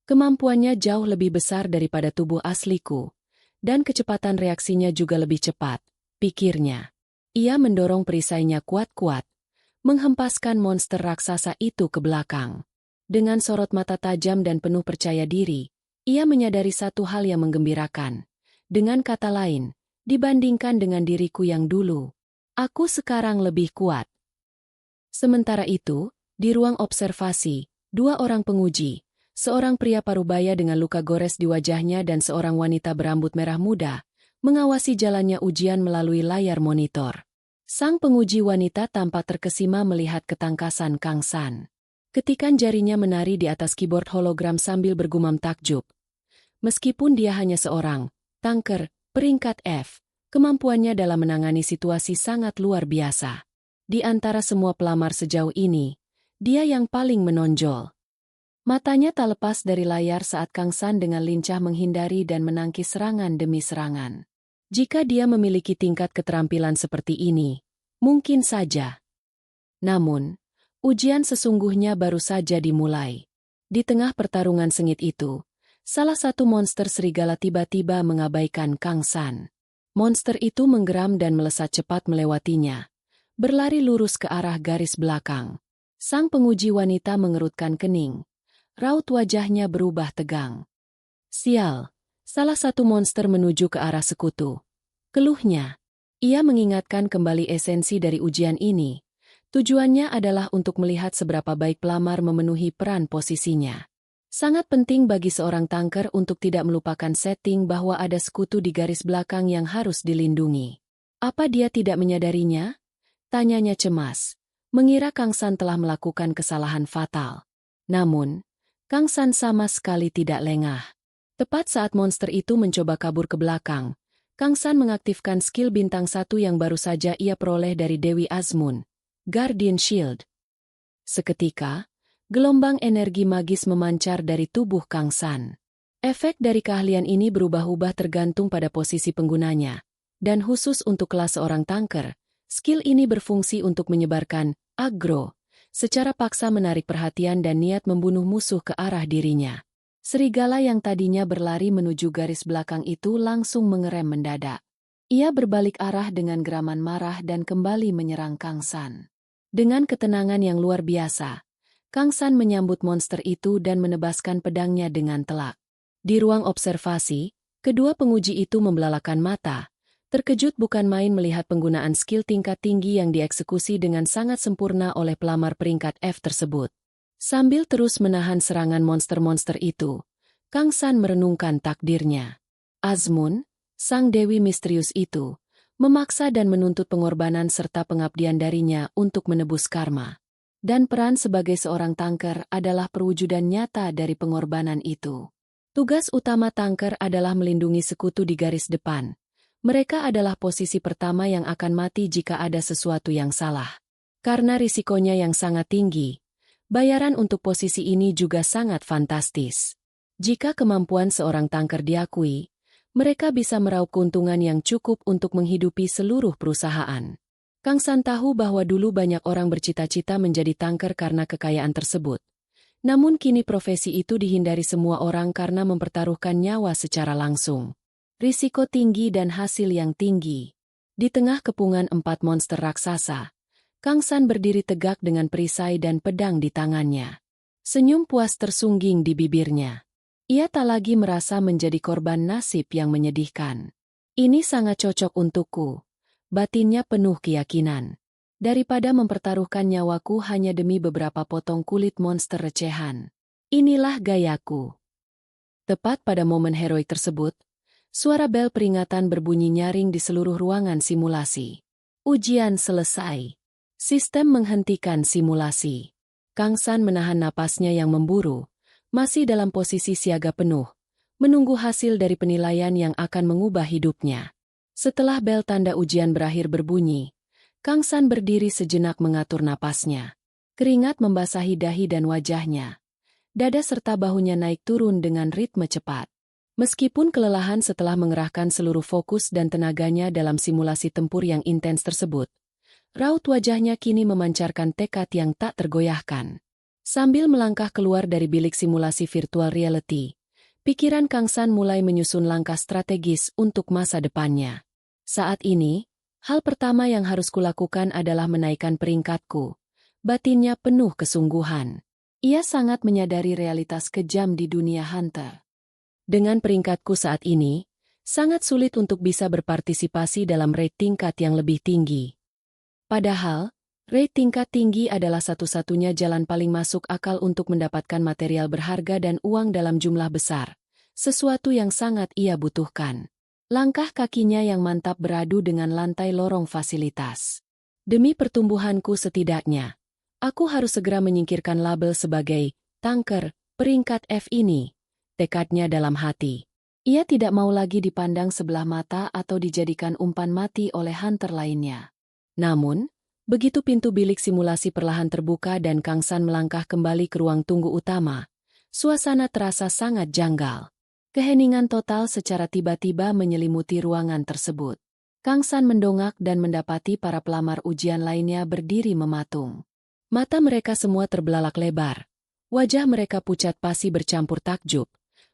Kemampuannya jauh lebih besar daripada tubuh asliku, dan kecepatan reaksinya juga lebih cepat, pikirnya. Ia mendorong perisainya kuat-kuat, menghempaskan monster raksasa itu ke belakang. Dengan sorot mata tajam dan penuh percaya diri, ia menyadari satu hal yang menggembirakan. Dengan kata lain, dibandingkan dengan diriku yang dulu, aku sekarang lebih kuat. Sementara itu, di ruang observasi, 2 orang penguji, seorang pria parubaya dengan luka gores di wajahnya dan seorang wanita berambut merah muda, mengawasi jalannya ujian melalui layar monitor. Sang penguji wanita tampak terkesima melihat ketangkasan Kang San. Ketikan jarinya menari di atas keyboard hologram sambil bergumam takjub. Meskipun dia hanya seorang tanker peringkat F, kemampuannya dalam menangani situasi sangat luar biasa. Di antara semua pelamar sejauh ini, dia yang paling menonjol. Matanya tak lepas dari layar saat Kang San dengan lincah menghindari dan menangkis serangan demi serangan. Jika dia memiliki tingkat keterampilan seperti ini, mungkin saja. Namun, ujian sesungguhnya baru saja dimulai. Di tengah pertarungan sengit itu, salah satu monster serigala tiba-tiba mengabaikan Kang San. Monster itu menggeram dan melesat cepat melewatinya, berlari lurus ke arah garis belakang. Sang penguji wanita mengerutkan kening. Raut wajahnya berubah tegang. Sial, salah satu monster menuju ke arah sekutu. Keluhnya. Ia mengingatkan kembali esensi dari ujian ini. Tujuannya adalah untuk melihat seberapa baik pelamar memenuhi peran posisinya. Sangat penting bagi seorang tanker untuk tidak melupakan setting bahwa ada sekutu di garis belakang yang harus dilindungi. Apa dia tidak menyadarinya? Tanyanya cemas, mengira Kang San telah melakukan kesalahan fatal. Namun, Kang San sama sekali tidak lengah. Tepat saat monster itu mencoba kabur ke belakang, Kang San mengaktifkan skill bintang 1 yang baru saja ia peroleh dari Dewi Azmun, Guardian Shield. Seketika, gelombang energi magis memancar dari tubuh Kang San. Efek dari keahlian ini berubah-ubah tergantung pada posisi penggunanya. Dan khusus untuk kelas seorang tanker, skill ini berfungsi untuk menyebarkan aggro, secara paksa menarik perhatian dan niat membunuh musuh ke arah dirinya. Serigala yang tadinya berlari menuju garis belakang itu langsung mengerem mendadak. Ia berbalik arah dengan geraman marah dan kembali menyerang Kang San. Dengan ketenangan yang luar biasa, Kang San menyambut monster itu dan menebaskan pedangnya dengan telak. Di ruang observasi, kedua penguji itu membelalakan mata. Terkejut bukan main melihat penggunaan skill tingkat tinggi yang dieksekusi dengan sangat sempurna oleh pelamar peringkat F tersebut. Sambil terus menahan serangan monster-monster itu, Kang San merenungkan takdirnya. Azmun, sang dewi misterius itu, memaksa dan menuntut pengorbanan serta pengabdian darinya untuk menebus karma. Dan peran sebagai seorang tanker adalah perwujudan nyata dari pengorbanan itu. Tugas utama tanker adalah melindungi sekutu di garis depan. Mereka adalah posisi pertama yang akan mati jika ada sesuatu yang salah. Karena risikonya yang sangat tinggi, bayaran untuk posisi ini juga sangat fantastis. Jika kemampuan seorang tanker diakui, mereka bisa meraup keuntungan yang cukup untuk menghidupi seluruh perusahaan. Kang San tahu bahwa dulu banyak orang bercita-cita menjadi tanker karena kekayaan tersebut. Namun kini profesi itu dihindari semua orang karena mempertaruhkan nyawa secara langsung. Risiko tinggi dan hasil yang tinggi. Di tengah kepungan 4 monster raksasa, Kang San berdiri tegak dengan perisai dan pedang di tangannya. Senyum puas tersungging di bibirnya. Ia tak lagi merasa menjadi korban nasib yang menyedihkan. Ini sangat cocok untukku. Batinnya penuh keyakinan. Daripada mempertaruhkan nyawaku hanya demi beberapa potong kulit monster recehan. Inilah gayaku. Tepat pada momen heroik tersebut, suara bel peringatan berbunyi nyaring di seluruh ruangan simulasi. Ujian selesai. Sistem menghentikan simulasi. Kang San menahan napasnya yang memburu, masih dalam posisi siaga penuh, menunggu hasil dari penilaian yang akan mengubah hidupnya. Setelah bel tanda ujian berakhir berbunyi, Kang San berdiri sejenak mengatur napasnya. Keringat membasahi dahi dan wajahnya. Dada serta bahunya naik turun dengan ritme cepat. Meskipun kelelahan setelah mengerahkan seluruh fokus dan tenaganya dalam simulasi tempur yang intens tersebut, raut wajahnya kini memancarkan tekad yang tak tergoyahkan. Sambil melangkah keluar dari bilik simulasi virtual reality, pikiran Kang San mulai menyusun langkah strategis untuk masa depannya. Saat ini, hal pertama yang harus kulakukan adalah menaikkan peringkatku. Batinnya penuh kesungguhan. Ia sangat menyadari realitas kejam di dunia hunter. Dengan peringkatku saat ini, sangat sulit untuk bisa berpartisipasi dalam rate tingkat yang lebih tinggi. Padahal, rate tingkat tinggi adalah satu-satunya jalan paling masuk akal untuk mendapatkan material berharga dan uang dalam jumlah besar, sesuatu yang sangat ia butuhkan. Langkah kakinya yang mantap beradu dengan lantai lorong fasilitas. Demi pertumbuhanku setidaknya, aku harus segera menyingkirkan label sebagai tanker peringkat F ini. Tekadnya dalam hati. Ia tidak mau lagi dipandang sebelah mata atau dijadikan umpan mati oleh hunter lainnya. Namun, begitu pintu bilik simulasi perlahan terbuka dan Kang San melangkah kembali ke ruang tunggu utama, suasana terasa sangat janggal. Keheningan total secara tiba-tiba menyelimuti ruangan tersebut. Kang San mendongak dan mendapati para pelamar ujian lainnya berdiri mematung. Mata mereka semua terbelalak lebar. Wajah mereka pucat pasi bercampur takjub.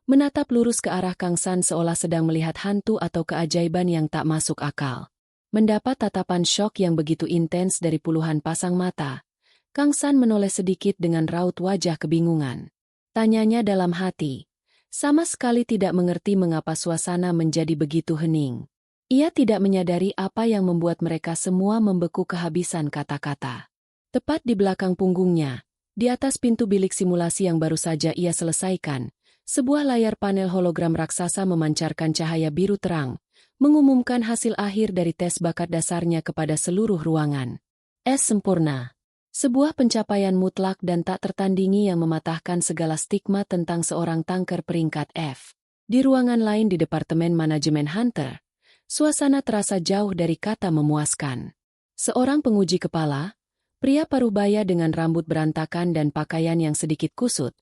Menatap lurus ke arah Kang San seolah sedang melihat hantu atau keajaiban yang tak masuk akal. Mendapat tatapan syok yang begitu intens dari puluhan pasang mata, Kang San menoleh sedikit dengan raut wajah kebingungan. Tanyanya dalam hati, sama sekali tidak mengerti mengapa suasana menjadi begitu hening. Ia tidak menyadari apa yang membuat mereka semua membeku kehabisan kata-kata. Tepat di belakang punggungnya, di atas pintu bilik simulasi yang baru saja ia selesaikan, sebuah layar panel hologram raksasa memancarkan cahaya biru terang, mengumumkan hasil akhir dari tes bakat dasarnya kepada seluruh ruangan. S sempurna. Sebuah pencapaian mutlak dan tak tertandingi yang mematahkan segala stigma tentang seorang tanker peringkat F. Di ruangan lain di Departemen Manajemen Hunter, suasana terasa jauh dari kata memuaskan. Seorang penguji kepala, pria parubaya dengan rambut berantakan dan pakaian yang sedikit kusut,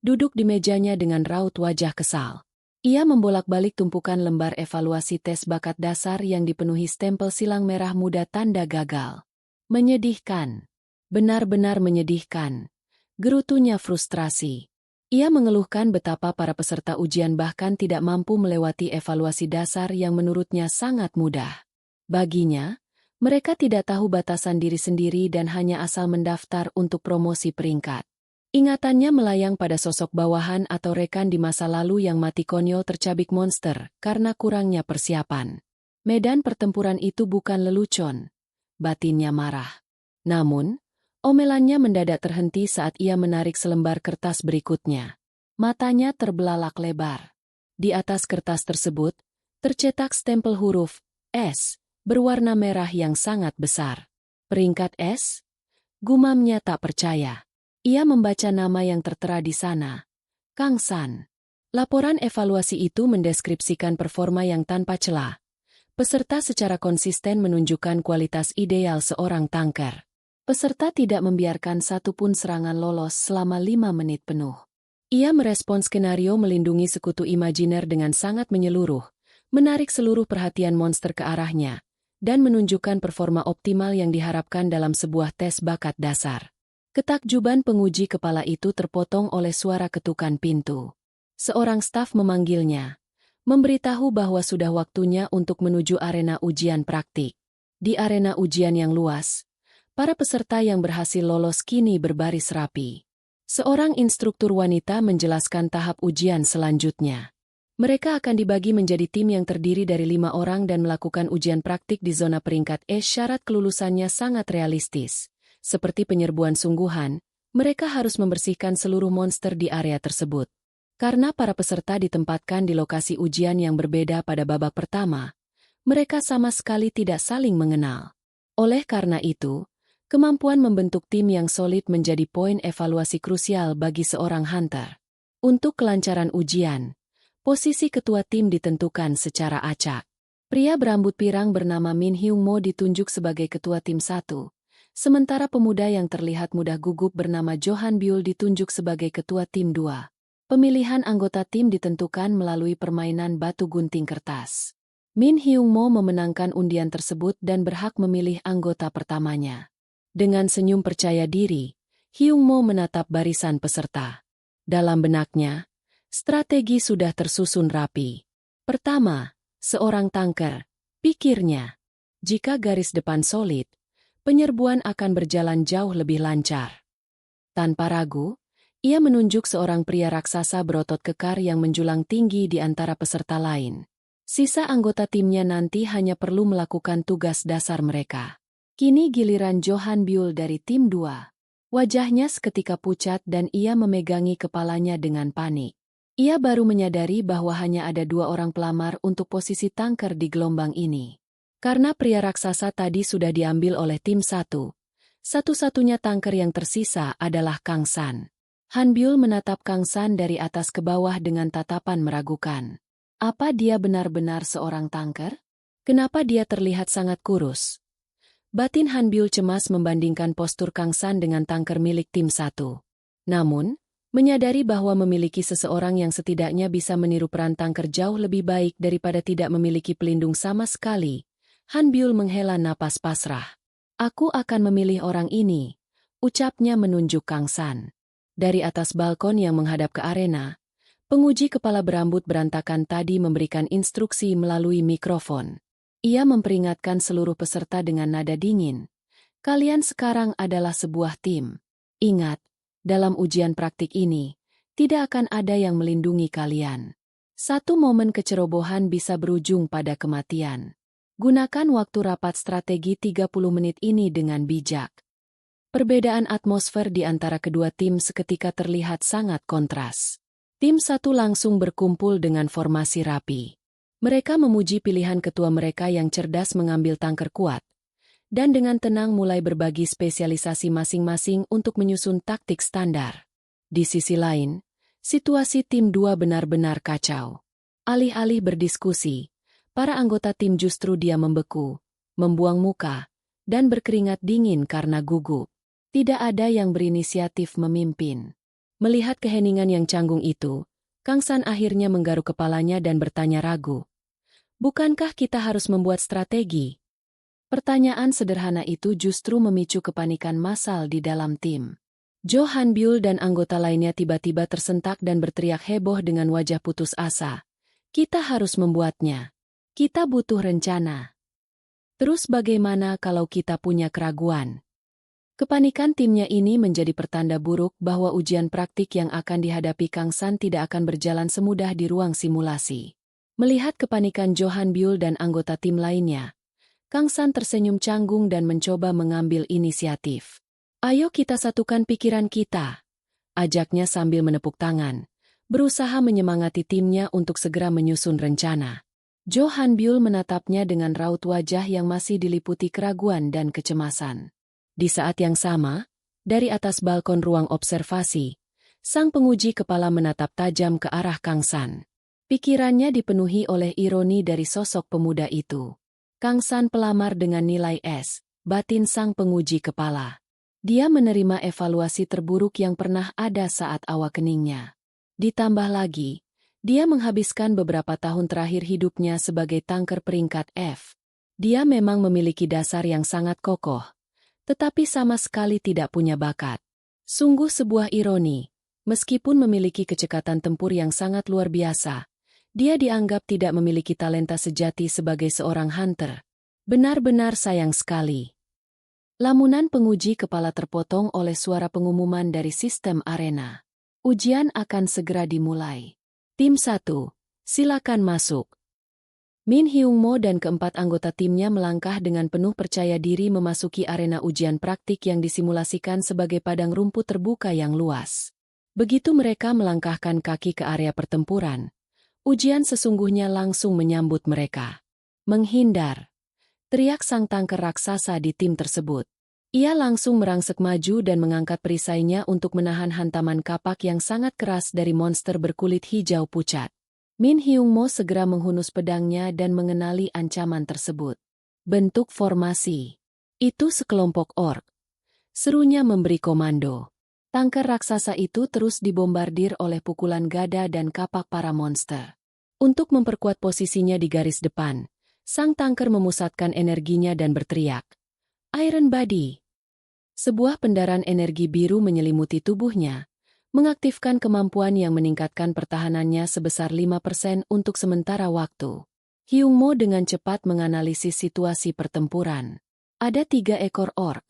duduk di mejanya dengan raut wajah kesal. Ia membolak-balik tumpukan lembar evaluasi tes bakat dasar yang dipenuhi stempel silang merah muda tanda gagal. Menyedihkan. Benar-benar menyedihkan. Gerutunya frustrasi. Ia mengeluhkan betapa para peserta ujian bahkan tidak mampu melewati evaluasi dasar yang menurutnya sangat mudah. Baginya, mereka tidak tahu batasan diri sendiri dan hanya asal mendaftar untuk promosi peringkat. Ingatannya melayang pada sosok bawahan atau rekan di masa lalu yang mati konyol tercabik monster karena kurangnya persiapan. Medan pertempuran itu bukan lelucon. Batinnya marah. Namun, omelannya mendadak terhenti saat ia menarik selembar kertas berikutnya. Matanya terbelalak lebar. Di atas kertas tersebut, tercetak stempel huruf S berwarna merah yang sangat besar. Peringkat S? Gumamnya tak percaya. Ia membaca nama yang tertera di sana. Kang San. Laporan evaluasi itu mendeskripsikan performa yang tanpa celah. Peserta secara konsisten menunjukkan kualitas ideal seorang tanker. Peserta tidak membiarkan satupun serangan lolos selama 5 menit penuh. Ia merespons skenario melindungi sekutu imajiner dengan sangat menyeluruh, menarik seluruh perhatian monster ke arahnya, dan menunjukkan performa optimal yang diharapkan dalam sebuah tes bakat dasar. Ketakjuban penguji kepala itu terpotong oleh suara ketukan pintu. Seorang staf memanggilnya, memberitahu bahwa sudah waktunya untuk menuju arena ujian praktik. Di arena ujian yang luas, para peserta yang berhasil lolos kini berbaris rapi. Seorang instruktur wanita menjelaskan tahap ujian selanjutnya. Mereka akan dibagi menjadi tim yang terdiri dari 5 orang dan melakukan ujian praktik di zona peringkat E. Syarat kelulusannya sangat realistis. Seperti penyerbuan sungguhan, mereka harus membersihkan seluruh monster di area tersebut. Karena para peserta ditempatkan di lokasi ujian yang berbeda pada babak pertama, mereka sama sekali tidak saling mengenal. Oleh karena itu, kemampuan membentuk tim yang solid menjadi poin evaluasi krusial bagi seorang hunter. Untuk kelancaran ujian, posisi ketua tim ditentukan secara acak. Pria berambut pirang bernama Min Hyung Mo ditunjuk sebagai ketua tim 1. Sementara pemuda yang terlihat mudah gugup bernama Johan Byul ditunjuk sebagai ketua tim 2. Pemilihan anggota tim ditentukan melalui permainan batu gunting kertas. Min Hyung Mo memenangkan undian tersebut dan berhak memilih anggota pertamanya. Dengan senyum percaya diri, Hyung Mo menatap barisan peserta. Dalam benaknya, strategi sudah tersusun rapi. Pertama, seorang tanker, pikirnya. Jika garis depan solid, penyerbuan akan berjalan jauh lebih lancar. Tanpa ragu, ia menunjuk seorang pria raksasa berotot kekar yang menjulang tinggi di antara peserta lain. Sisa anggota timnya nanti hanya perlu melakukan tugas dasar mereka. Kini giliran Johan Byul dari tim 2. Wajahnya seketika pucat dan ia memegangi kepalanya dengan panik. Ia baru menyadari bahwa hanya ada 2 orang pelamar untuk posisi tanker di gelombang ini. Karena pria raksasa tadi sudah diambil oleh tim 1, satu-satunya tanker yang tersisa adalah Kang San. Han Byul menatap Kang San dari atas ke bawah dengan tatapan meragukan. Apa dia benar-benar seorang tanker? Kenapa dia terlihat sangat kurus? Batin Han Byul cemas membandingkan postur Kang San dengan tanker milik tim 1. Namun, menyadari bahwa memiliki seseorang yang setidaknya bisa meniru peran tanker jauh lebih baik daripada tidak memiliki pelindung sama sekali, Han Byul menghela napas pasrah. Aku akan memilih orang ini, ucapnya menunjuk Kang San. Dari atas balkon yang menghadap ke arena, penguji kepala berambut berantakan tadi memberikan instruksi melalui mikrofon. Ia memperingatkan seluruh peserta dengan nada dingin. Kalian sekarang adalah sebuah tim. Ingat, dalam ujian praktik ini, tidak akan ada yang melindungi kalian. Satu momen kecerobohan bisa berujung pada kematian. Gunakan waktu rapat strategi 30 menit ini dengan bijak. Perbedaan atmosfer di antara kedua tim seketika terlihat sangat kontras. Tim 1 langsung berkumpul dengan formasi rapi. Mereka memuji pilihan ketua mereka yang cerdas mengambil tanker kuat, dan dengan tenang mulai berbagi spesialisasi masing-masing untuk menyusun taktik standar. Di sisi lain, situasi tim 2 benar-benar kacau. Alih-alih berdiskusi, para anggota tim justru diam membeku, membuang muka, dan berkeringat dingin karena gugup. Tidak ada yang berinisiatif memimpin. Melihat keheningan yang canggung itu, Kang San akhirnya menggaruk kepalanya dan bertanya ragu. Bukankah kita harus membuat strategi? Pertanyaan sederhana itu justru memicu kepanikan massal di dalam tim. Jo Han Byul dan anggota lainnya tiba-tiba tersentak dan berteriak heboh dengan wajah putus asa. Kita harus membuatnya. Kita butuh rencana. Terus bagaimana kalau kita punya keraguan? Kepanikan timnya ini menjadi pertanda buruk bahwa ujian praktik yang akan dihadapi Kang San tidak akan berjalan semudah di ruang simulasi. Melihat kepanikan Jo Han Byul dan anggota tim lainnya, Kang San tersenyum canggung dan mencoba mengambil inisiatif. Ayo kita satukan pikiran kita, ajaknya sambil menepuk tangan, berusaha menyemangati timnya untuk segera menyusun rencana. Jo Han Byul menatapnya dengan raut wajah yang masih diliputi keraguan dan kecemasan. Di saat yang sama, dari atas balkon ruang observasi, sang penguji kepala menatap tajam ke arah Kang San. Pikirannya dipenuhi oleh ironi dari sosok pemuda itu. Kang San pelamar dengan nilai S, batin sang penguji kepala. Dia menerima evaluasi terburuk yang pernah ada saat awakeningnya. Ditambah lagi, dia menghabiskan beberapa tahun terakhir hidupnya sebagai tanker peringkat F. Dia memang memiliki dasar yang sangat kokoh, tetapi sama sekali tidak punya bakat. Sungguh sebuah ironi, meskipun memiliki kecekatan tempur yang sangat luar biasa, dia dianggap tidak memiliki talenta sejati sebagai seorang hunter. Benar-benar sayang sekali. Lamunan penguji kepala terpotong oleh suara pengumuman dari sistem arena. Ujian akan segera dimulai. Tim 1, silakan masuk. Min Hyung Mo dan keempat anggota timnya melangkah dengan penuh percaya diri memasuki arena ujian praktik yang disimulasikan sebagai padang rumput terbuka yang luas. Begitu mereka melangkahkan kaki ke area pertempuran, ujian sesungguhnya langsung menyambut mereka. Menghindar, teriak sang tanker raksasa di tim tersebut. Ia langsung merangsek maju dan mengangkat perisainya untuk menahan hantaman kapak yang sangat keras dari monster berkulit hijau pucat. Min Hyung Mo segera menghunus pedangnya dan mengenali ancaman tersebut. Bentuk formasi. Itu sekelompok ork. Serunya memberi komando. Tanker raksasa itu terus dibombardir oleh pukulan gada dan kapak para monster. Untuk memperkuat posisinya di garis depan, sang tanker memusatkan energinya dan berteriak, "Iron Body!" Sebuah pendaran energi biru menyelimuti tubuhnya, mengaktifkan kemampuan yang meningkatkan pertahanannya sebesar 5% untuk sementara waktu. Hyung Mo dengan cepat menganalisis situasi pertempuran. Ada 3 ekor ork,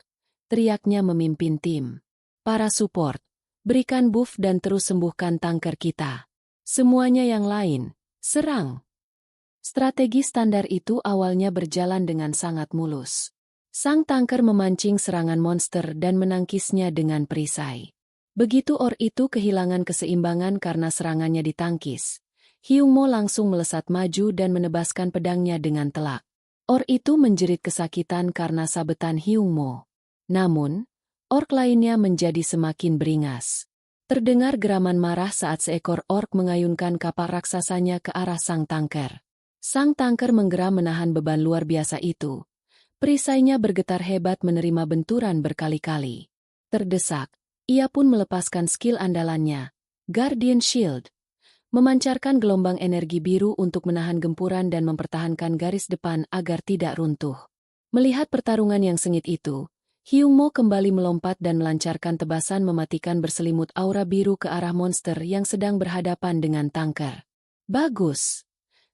teriaknya memimpin tim. Para support, berikan buff dan terus sembuhkan tanker kita. Semuanya yang lain, serang. Strategi standar itu awalnya berjalan dengan sangat mulus. Sang tanker memancing serangan monster dan menangkisnya dengan perisai. Begitu ork itu kehilangan keseimbangan karena serangannya ditangkis, Hyung Mo langsung melesat maju dan menebaskan pedangnya dengan telak. Ork itu menjerit kesakitan karena sabetan Hyung Mo. Namun, ork lainnya menjadi semakin beringas. Terdengar geraman marah saat seekor ork mengayunkan kapak raksasanya ke arah sang tanker. Sang tanker menggeram menahan beban luar biasa itu. Perisainya bergetar hebat menerima benturan berkali-kali. Terdesak, ia pun melepaskan skill andalannya, Guardian Shield, memancarkan gelombang energi biru untuk menahan gempuran dan mempertahankan garis depan agar tidak runtuh. Melihat pertarungan yang sengit itu, Hyung Mo kembali melompat dan melancarkan tebasan mematikan berselimut aura biru ke arah monster yang sedang berhadapan dengan tanker. Bagus!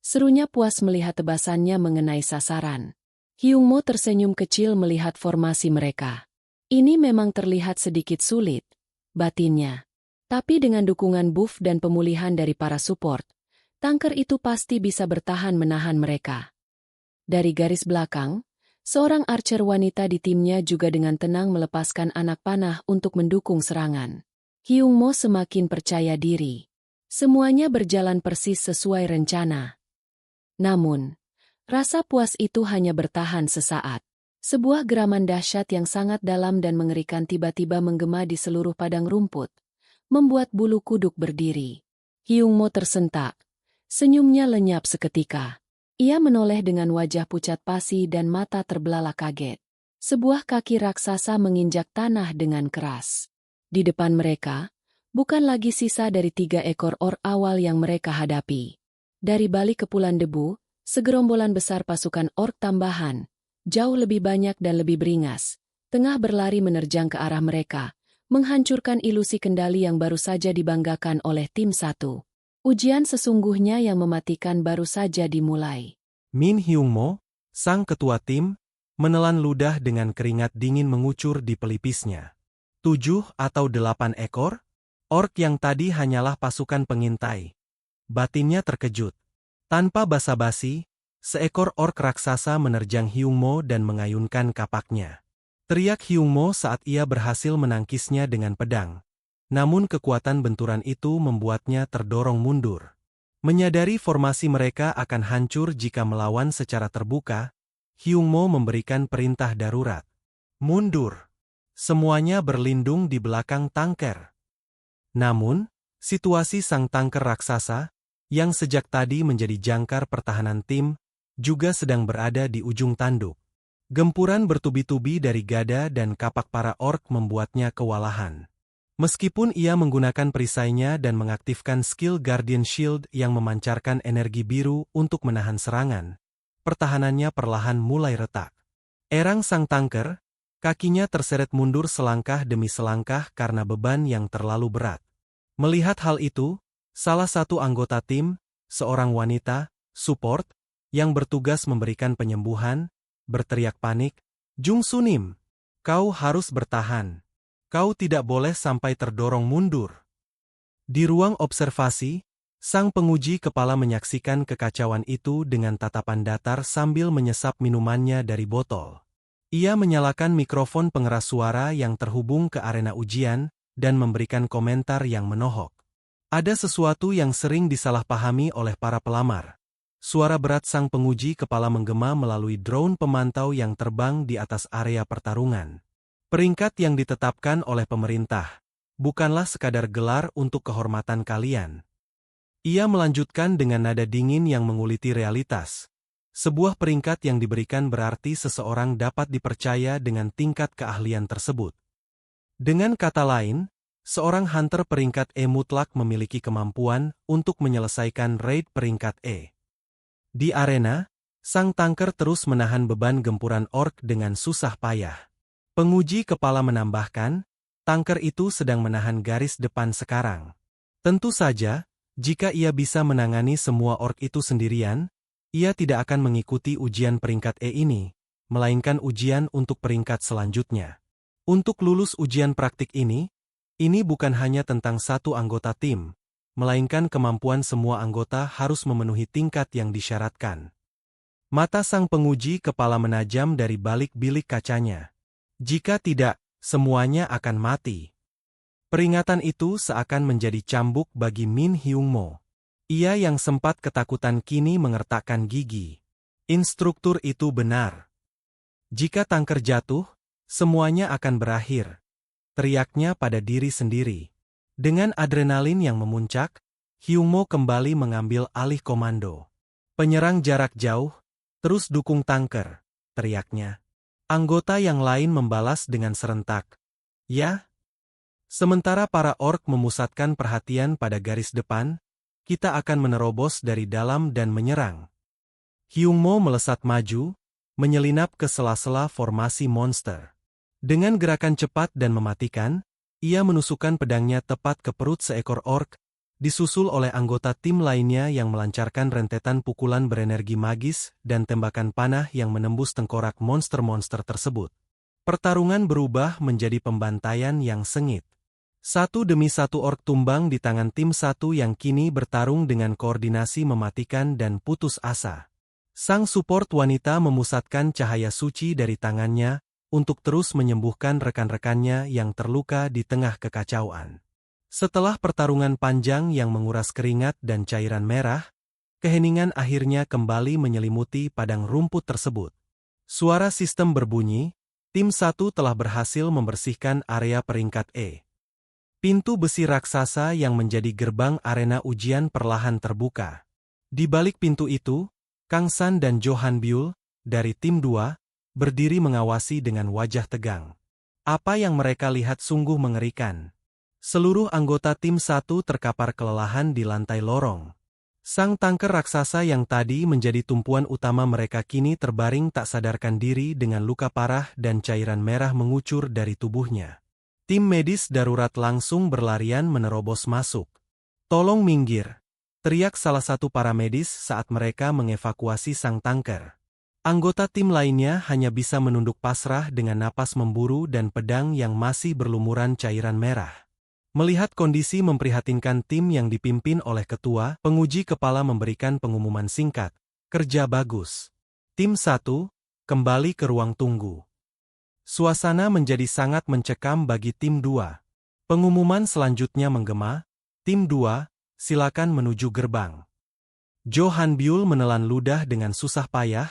Serunya puas melihat tebasannya mengenai sasaran. Hyung Mo tersenyum kecil melihat formasi mereka. Ini memang terlihat sedikit sulit, batinnya. Tapi dengan dukungan buff dan pemulihan dari para support, tanker itu pasti bisa bertahan menahan mereka. Dari garis belakang, seorang archer wanita di timnya juga dengan tenang melepaskan anak panah untuk mendukung serangan. Hyung Mo semakin percaya diri. Semuanya berjalan persis sesuai rencana. Namun, rasa puas itu hanya bertahan sesaat. Sebuah geraman dahsyat yang sangat dalam dan mengerikan tiba-tiba menggema di seluruh padang rumput, membuat bulu kuduk berdiri. Hyung Mo tersentak. Senyumnya lenyap seketika. Ia menoleh dengan wajah pucat pasi dan mata terbelalak kaget. Sebuah kaki raksasa menginjak tanah dengan keras. Di depan mereka, Bukan lagi sisa dari 3 ekor orc awal yang mereka hadapi. Dari balik kepulan debu, segerombolan besar pasukan orc tambahan, jauh lebih banyak dan lebih beringas, tengah berlari menerjang ke arah mereka, menghancurkan ilusi kendali yang baru saja dibanggakan oleh tim 1. Ujian sesungguhnya yang mematikan baru saja dimulai. Min Hyung Mo, sang ketua tim, menelan ludah dengan keringat dingin mengucur di pelipisnya. 7 atau 8 ekor? Orc yang tadi hanyalah pasukan pengintai. Batinnya terkejut. Tanpa basa-basi, seekor orc raksasa menerjang Hyung Mo dan mengayunkan kapaknya. Teriak Hyung Mo saat ia berhasil menangkisnya dengan pedang. Namun kekuatan benturan itu membuatnya terdorong mundur. Menyadari formasi mereka akan hancur jika melawan secara terbuka, Hyung Mo memberikan perintah darurat. Mundur. Semuanya berlindung di belakang tanker. Namun, situasi sang tanker raksasa, yang sejak tadi menjadi jangkar pertahanan tim, juga sedang berada di ujung tanduk. Gempuran bertubi-tubi dari gada dan kapak para orc membuatnya kewalahan. Meskipun ia menggunakan perisainya dan mengaktifkan skill Guardian Shield yang memancarkan energi biru untuk menahan serangan, pertahanannya perlahan mulai retak. Erang sang tanker, kakinya terseret mundur selangkah demi selangkah karena beban yang terlalu berat. Melihat hal itu, salah satu anggota tim, seorang wanita, support, yang bertugas memberikan penyembuhan, berteriak panik, "Jung Sunim, kau harus bertahan. Kau tidak boleh sampai terdorong mundur." Di ruang observasi, sang penguji kepala menyaksikan kekacauan itu dengan tatapan datar sambil menyesap minumannya dari botol. Ia menyalakan mikrofon pengeras suara yang terhubung ke arena ujian dan memberikan komentar yang menohok. Ada sesuatu yang sering disalahpahami oleh para pelamar. Suara berat sang penguji kepala menggema melalui drone pemantau yang terbang di atas area pertarungan. Peringkat yang ditetapkan oleh pemerintah bukanlah sekadar gelar untuk kehormatan kalian. Ia melanjutkan dengan nada dingin yang menguliti realitas. Sebuah peringkat yang diberikan berarti seseorang dapat dipercaya dengan tingkat keahlian tersebut. Dengan kata lain, seorang hunter peringkat E mutlak memiliki kemampuan untuk menyelesaikan raid peringkat E. Di arena, sang tanker terus menahan beban gempuran orc dengan susah payah. Penguji kepala menambahkan, tanker itu sedang menahan garis depan sekarang. Tentu saja, jika ia bisa menangani semua orc itu sendirian, ia tidak akan mengikuti ujian peringkat E ini, melainkan ujian untuk peringkat selanjutnya. Untuk lulus ujian praktik ini bukan hanya tentang satu anggota tim, melainkan kemampuan semua anggota harus memenuhi tingkat yang disyaratkan. Mata sang penguji kepala menajam dari balik bilik kacanya. Jika tidak, semuanya akan mati. Peringatan itu seakan menjadi cambuk bagi Min Hyung Mo. Ia yang sempat ketakutan kini mengertakkan gigi. Instruktur itu benar. Jika tanker jatuh, semuanya akan berakhir. Teriaknya pada diri sendiri. Dengan adrenalin yang memuncak, Hyung Mo kembali mengambil alih komando. "Penyerang jarak jauh, terus dukung tanker," teriaknya. Anggota yang lain membalas dengan serentak, "Ya." Sementara para orc memusatkan perhatian pada garis depan, "Kita akan menerobos dari dalam dan menyerang." Hyung Mo melesat maju, menyelinap ke sela-sela formasi monster. Dengan gerakan cepat dan mematikan, ia menusukkan pedangnya tepat ke perut seekor orc, disusul oleh anggota tim lainnya yang melancarkan rentetan pukulan berenergi magis dan tembakan panah yang menembus tengkorak monster-monster tersebut. Pertarungan berubah menjadi pembantaian yang sengit. Satu demi satu orc tumbang di tangan tim satu yang kini bertarung dengan koordinasi mematikan dan putus asa. Sang support wanita memusatkan cahaya suci dari tangannya untuk terus menyembuhkan rekan-rekannya yang terluka di tengah kekacauan. Setelah pertarungan panjang yang menguras keringat dan cairan merah, keheningan akhirnya kembali menyelimuti padang rumput tersebut. Suara sistem berbunyi, tim satu telah berhasil membersihkan area peringkat E. Pintu besi raksasa yang menjadi gerbang arena ujian perlahan terbuka. Di balik pintu itu, Kang San dan Johan Byul, dari tim 2, berdiri mengawasi dengan wajah tegang. Apa yang mereka lihat sungguh mengerikan. Seluruh anggota tim 1 terkapar kelelahan di lantai lorong. Sang tanker raksasa yang tadi menjadi tumpuan utama mereka kini terbaring tak sadarkan diri dengan luka parah dan cairan merah mengucur dari tubuhnya. Tim medis darurat langsung berlarian menerobos masuk. "Tolong minggir!" teriak salah satu para medis saat mereka mengevakuasi sang tanker. Anggota tim lainnya hanya bisa menunduk pasrah dengan napas memburu dan pedang yang masih berlumuran cairan merah. Melihat kondisi memprihatinkan, tim yang dipimpin oleh ketua penguji kepala memberikan pengumuman singkat, "Kerja bagus. Tim 1, kembali ke ruang tunggu." Suasana menjadi sangat mencekam bagi tim 2. Pengumuman selanjutnya menggema, "Tim 2, silakan menuju gerbang." Jo Han Byul menelan ludah dengan susah payah,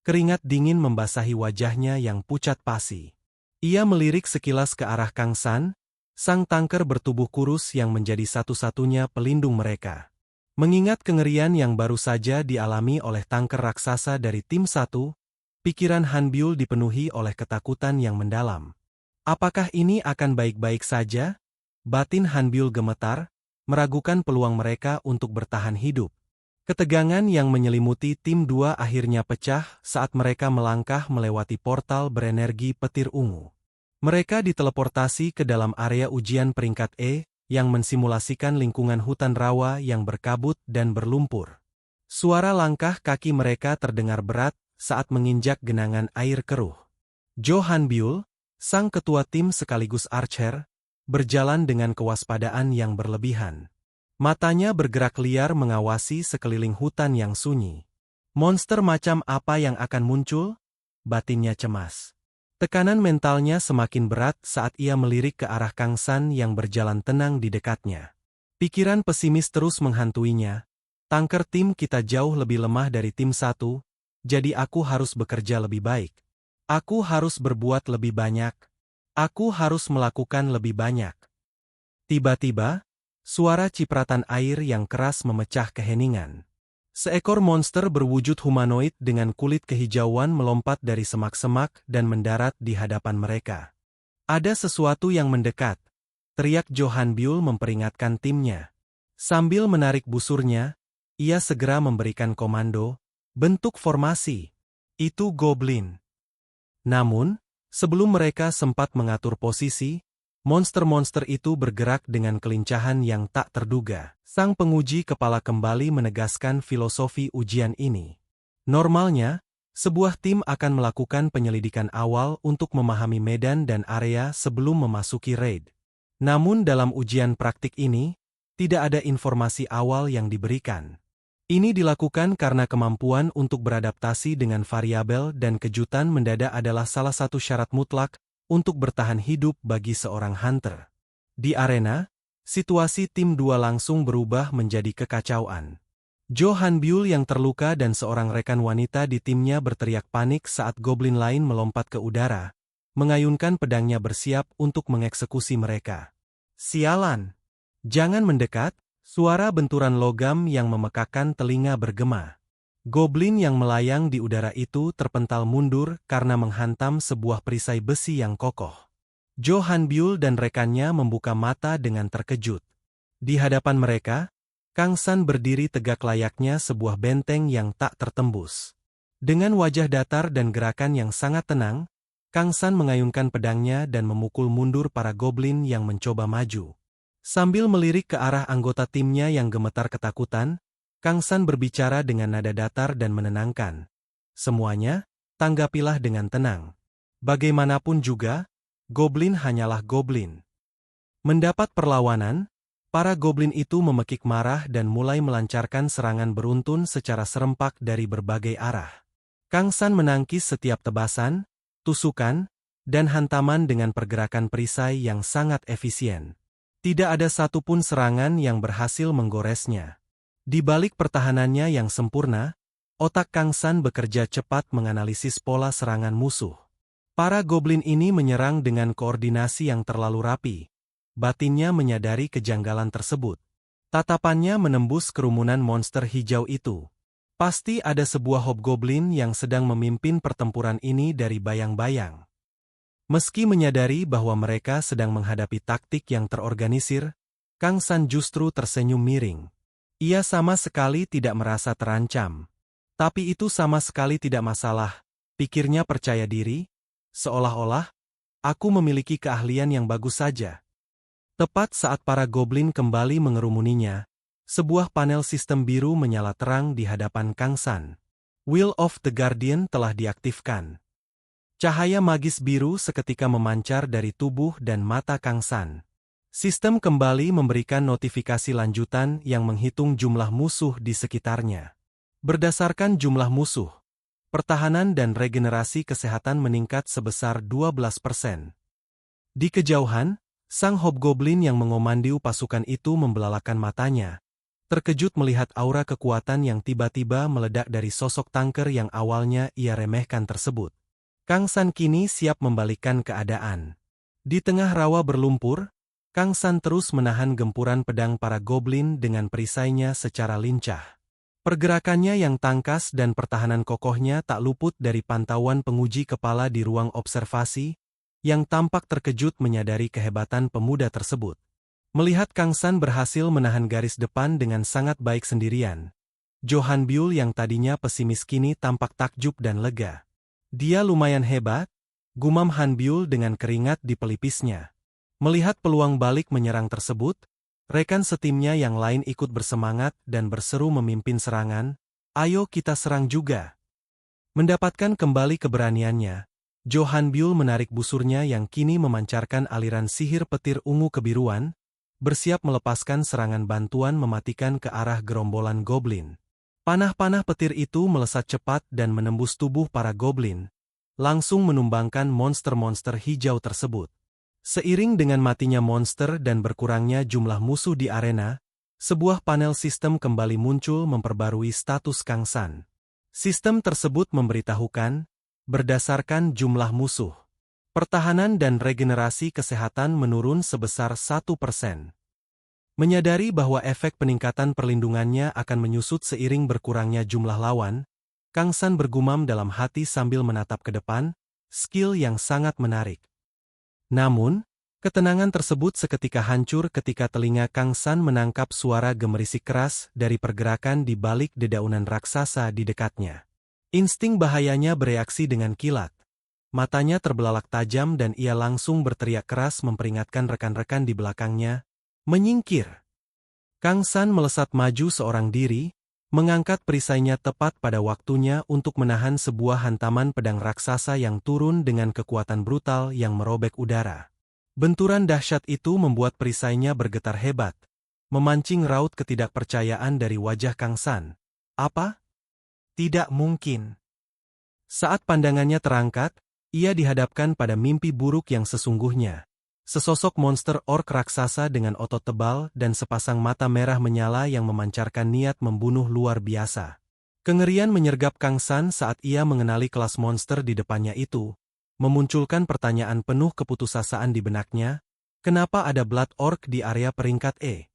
keringat dingin membasahi wajahnya yang pucat pasi. Ia melirik sekilas ke arah Kang San, sang tanker bertubuh kurus yang menjadi satu-satunya pelindung mereka. Mengingat kengerian yang baru saja dialami oleh tanker raksasa dari tim 1, pikiran Han Byul dipenuhi oleh ketakutan yang mendalam. Apakah ini akan baik-baik saja? Batin Han Byul gemetar, meragukan peluang mereka untuk bertahan hidup. Ketegangan yang menyelimuti tim 2 akhirnya pecah saat mereka melangkah melewati portal berenergi petir ungu. Mereka diteleportasi ke dalam area ujian peringkat E, yang mensimulasikan lingkungan hutan rawa yang berkabut dan berlumpur. Suara langkah kaki mereka terdengar berat saat menginjak genangan air keruh. Jo Han Byul, sang ketua tim sekaligus archer, berjalan dengan kewaspadaan yang berlebihan. Matanya bergerak liar mengawasi sekeliling hutan yang sunyi. Monster macam apa yang akan muncul? Batinnya cemas. Tekanan mentalnya semakin berat saat ia melirik ke arah Kang San yang berjalan tenang di dekatnya. Pikiran pesimis terus menghantuinya. "Tanker tim kita jauh lebih lemah dari tim 1, jadi aku harus bekerja lebih baik. Aku harus berbuat lebih banyak. Aku harus melakukan lebih banyak." Tiba-tiba, suara cipratan air yang keras memecah keheningan. Seekor monster berwujud humanoid dengan kulit kehijauan melompat dari semak-semak dan mendarat di hadapan mereka. "Ada sesuatu yang mendekat," teriak Jo Han Byul memperingatkan timnya. Sambil menarik busurnya, ia segera memberikan komando, "Bentuk formasi." Itu goblin. Namun, sebelum mereka sempat mengatur posisi, monster-monster itu bergerak dengan kelincahan yang tak terduga. Sang penguji kepala kembali menegaskan filosofi ujian ini. Normalnya, sebuah tim akan melakukan penyelidikan awal untuk memahami medan dan area sebelum memasuki raid. Namun dalam ujian praktik ini, tidak ada informasi awal yang diberikan. Ini dilakukan karena kemampuan untuk beradaptasi dengan variabel dan kejutan mendadak adalah salah satu syarat mutlak untuk bertahan hidup bagi seorang hunter. Di arena, situasi tim 2 langsung berubah menjadi kekacauan. Jo Han Byul yang terluka dan seorang rekan wanita di timnya berteriak panik saat goblin lain melompat ke udara, mengayunkan pedangnya bersiap untuk mengeksekusi mereka. "Sialan! Jangan mendekat!" Suara benturan logam yang memekakkan telinga bergema. Goblin yang melayang di udara itu terpental mundur karena menghantam sebuah perisai besi yang kokoh. Jo Han Byul dan rekannya membuka mata dengan terkejut. Di hadapan mereka, Kang San berdiri tegak layaknya sebuah benteng yang tak tertembus. Dengan wajah datar dan gerakan yang sangat tenang, Kang San mengayunkan pedangnya dan memukul mundur para goblin yang mencoba maju. Sambil melirik ke arah anggota timnya yang gemetar ketakutan, Kang San berbicara dengan nada datar dan menenangkan. "Semuanya, tanggapilah dengan tenang. Bagaimanapun juga, goblin hanyalah goblin." Mendapat perlawanan, para goblin itu memekik marah dan mulai melancarkan serangan beruntun secara serempak dari berbagai arah. Kang San menangkis setiap tebasan, tusukan, dan hantaman dengan pergerakan perisai yang sangat efisien. Tidak ada satupun serangan yang berhasil menggoresnya. Di balik pertahanannya yang sempurna, otak Kang San bekerja cepat menganalisis pola serangan musuh. Para goblin ini menyerang dengan koordinasi yang terlalu rapi. Batinnya menyadari kejanggalan tersebut. Tatapannya menembus kerumunan monster hijau itu. Pasti ada sebuah hobgoblin yang sedang memimpin pertempuran ini dari bayang-bayang. Meski menyadari bahwa mereka sedang menghadapi taktik yang terorganisir, Kang San justru tersenyum miring. Ia sama sekali tidak merasa terancam. Tapi itu sama sekali tidak masalah, pikirnya percaya diri, seolah-olah, aku memiliki keahlian yang bagus saja. Tepat saat para goblin kembali mengerumuninya, sebuah panel sistem biru menyala terang di hadapan Kang San. Will of the Guardian telah diaktifkan. Cahaya magis biru seketika memancar dari tubuh dan mata Kang San. Sistem kembali memberikan notifikasi lanjutan yang menghitung jumlah musuh di sekitarnya. Berdasarkan jumlah musuh, pertahanan dan regenerasi kesehatan meningkat sebesar 12%. Di kejauhan, sang hobgoblin yang mengomandiu pasukan itu membelalakan matanya, terkejut melihat aura kekuatan yang tiba-tiba meledak dari sosok tanker yang awalnya ia remehkan tersebut. Kang San kini siap membalikkan keadaan. Di tengah rawa berlumpur, Kang San terus menahan gempuran pedang para goblin dengan perisainya secara lincah. Pergerakannya yang tangkas dan pertahanan kokohnya tak luput dari pantauan penguji kepala di ruang observasi, yang tampak terkejut menyadari kehebatan pemuda tersebut. Melihat Kang San berhasil menahan garis depan dengan sangat baik sendirian, Jo Han Byul yang tadinya pesimis kini tampak takjub dan lega. Dia lumayan hebat, gumam Han Byul dengan keringat di pelipisnya. Melihat peluang balik menyerang tersebut, rekan setimnya yang lain ikut bersemangat dan berseru memimpin serangan, "Ayo kita serang juga." Mendapatkan kembali keberaniannya, Jo Han Byul menarik busurnya yang kini memancarkan aliran sihir petir ungu kebiruan, bersiap melepaskan serangan bantuan mematikan ke arah gerombolan goblin. Panah-panah petir itu melesat cepat dan menembus tubuh para goblin, langsung menumbangkan monster-monster hijau tersebut. Seiring dengan matinya monster dan berkurangnya jumlah musuh di arena, sebuah panel sistem kembali muncul memperbarui status Kang San. Sistem tersebut memberitahukan, berdasarkan jumlah musuh, pertahanan dan regenerasi kesehatan menurun sebesar 1%. Menyadari bahwa efek peningkatan perlindungannya akan menyusut seiring berkurangnya jumlah lawan, Kang San bergumam dalam hati sambil menatap ke depan, skill yang sangat menarik. Namun, ketenangan tersebut seketika hancur ketika telinga Kang San menangkap suara gemerisik keras dari pergerakan di balik dedaunan raksasa di dekatnya. Insting bahayanya bereaksi dengan kilat. Matanya terbelalak tajam dan ia langsung berteriak keras memperingatkan rekan-rekan di belakangnya, "Menyingkir!" Kang San melesat maju seorang diri, mengangkat perisainya tepat pada waktunya untuk menahan sebuah hantaman pedang raksasa yang turun dengan kekuatan brutal yang merobek udara. Benturan dahsyat itu membuat perisainya bergetar hebat, memancing raut ketidakpercayaan dari wajah Kang San. "Apa? Tidak mungkin." Saat pandangannya terangkat, ia dihadapkan pada mimpi buruk yang sesungguhnya. Sesosok monster orc raksasa dengan otot tebal dan sepasang mata merah menyala yang memancarkan niat membunuh luar biasa. Kengerian menyergap Kang San saat ia mengenali kelas monster di depannya itu, memunculkan pertanyaan penuh keputusasaan di benaknya, kenapa ada Blood Orc di area peringkat E?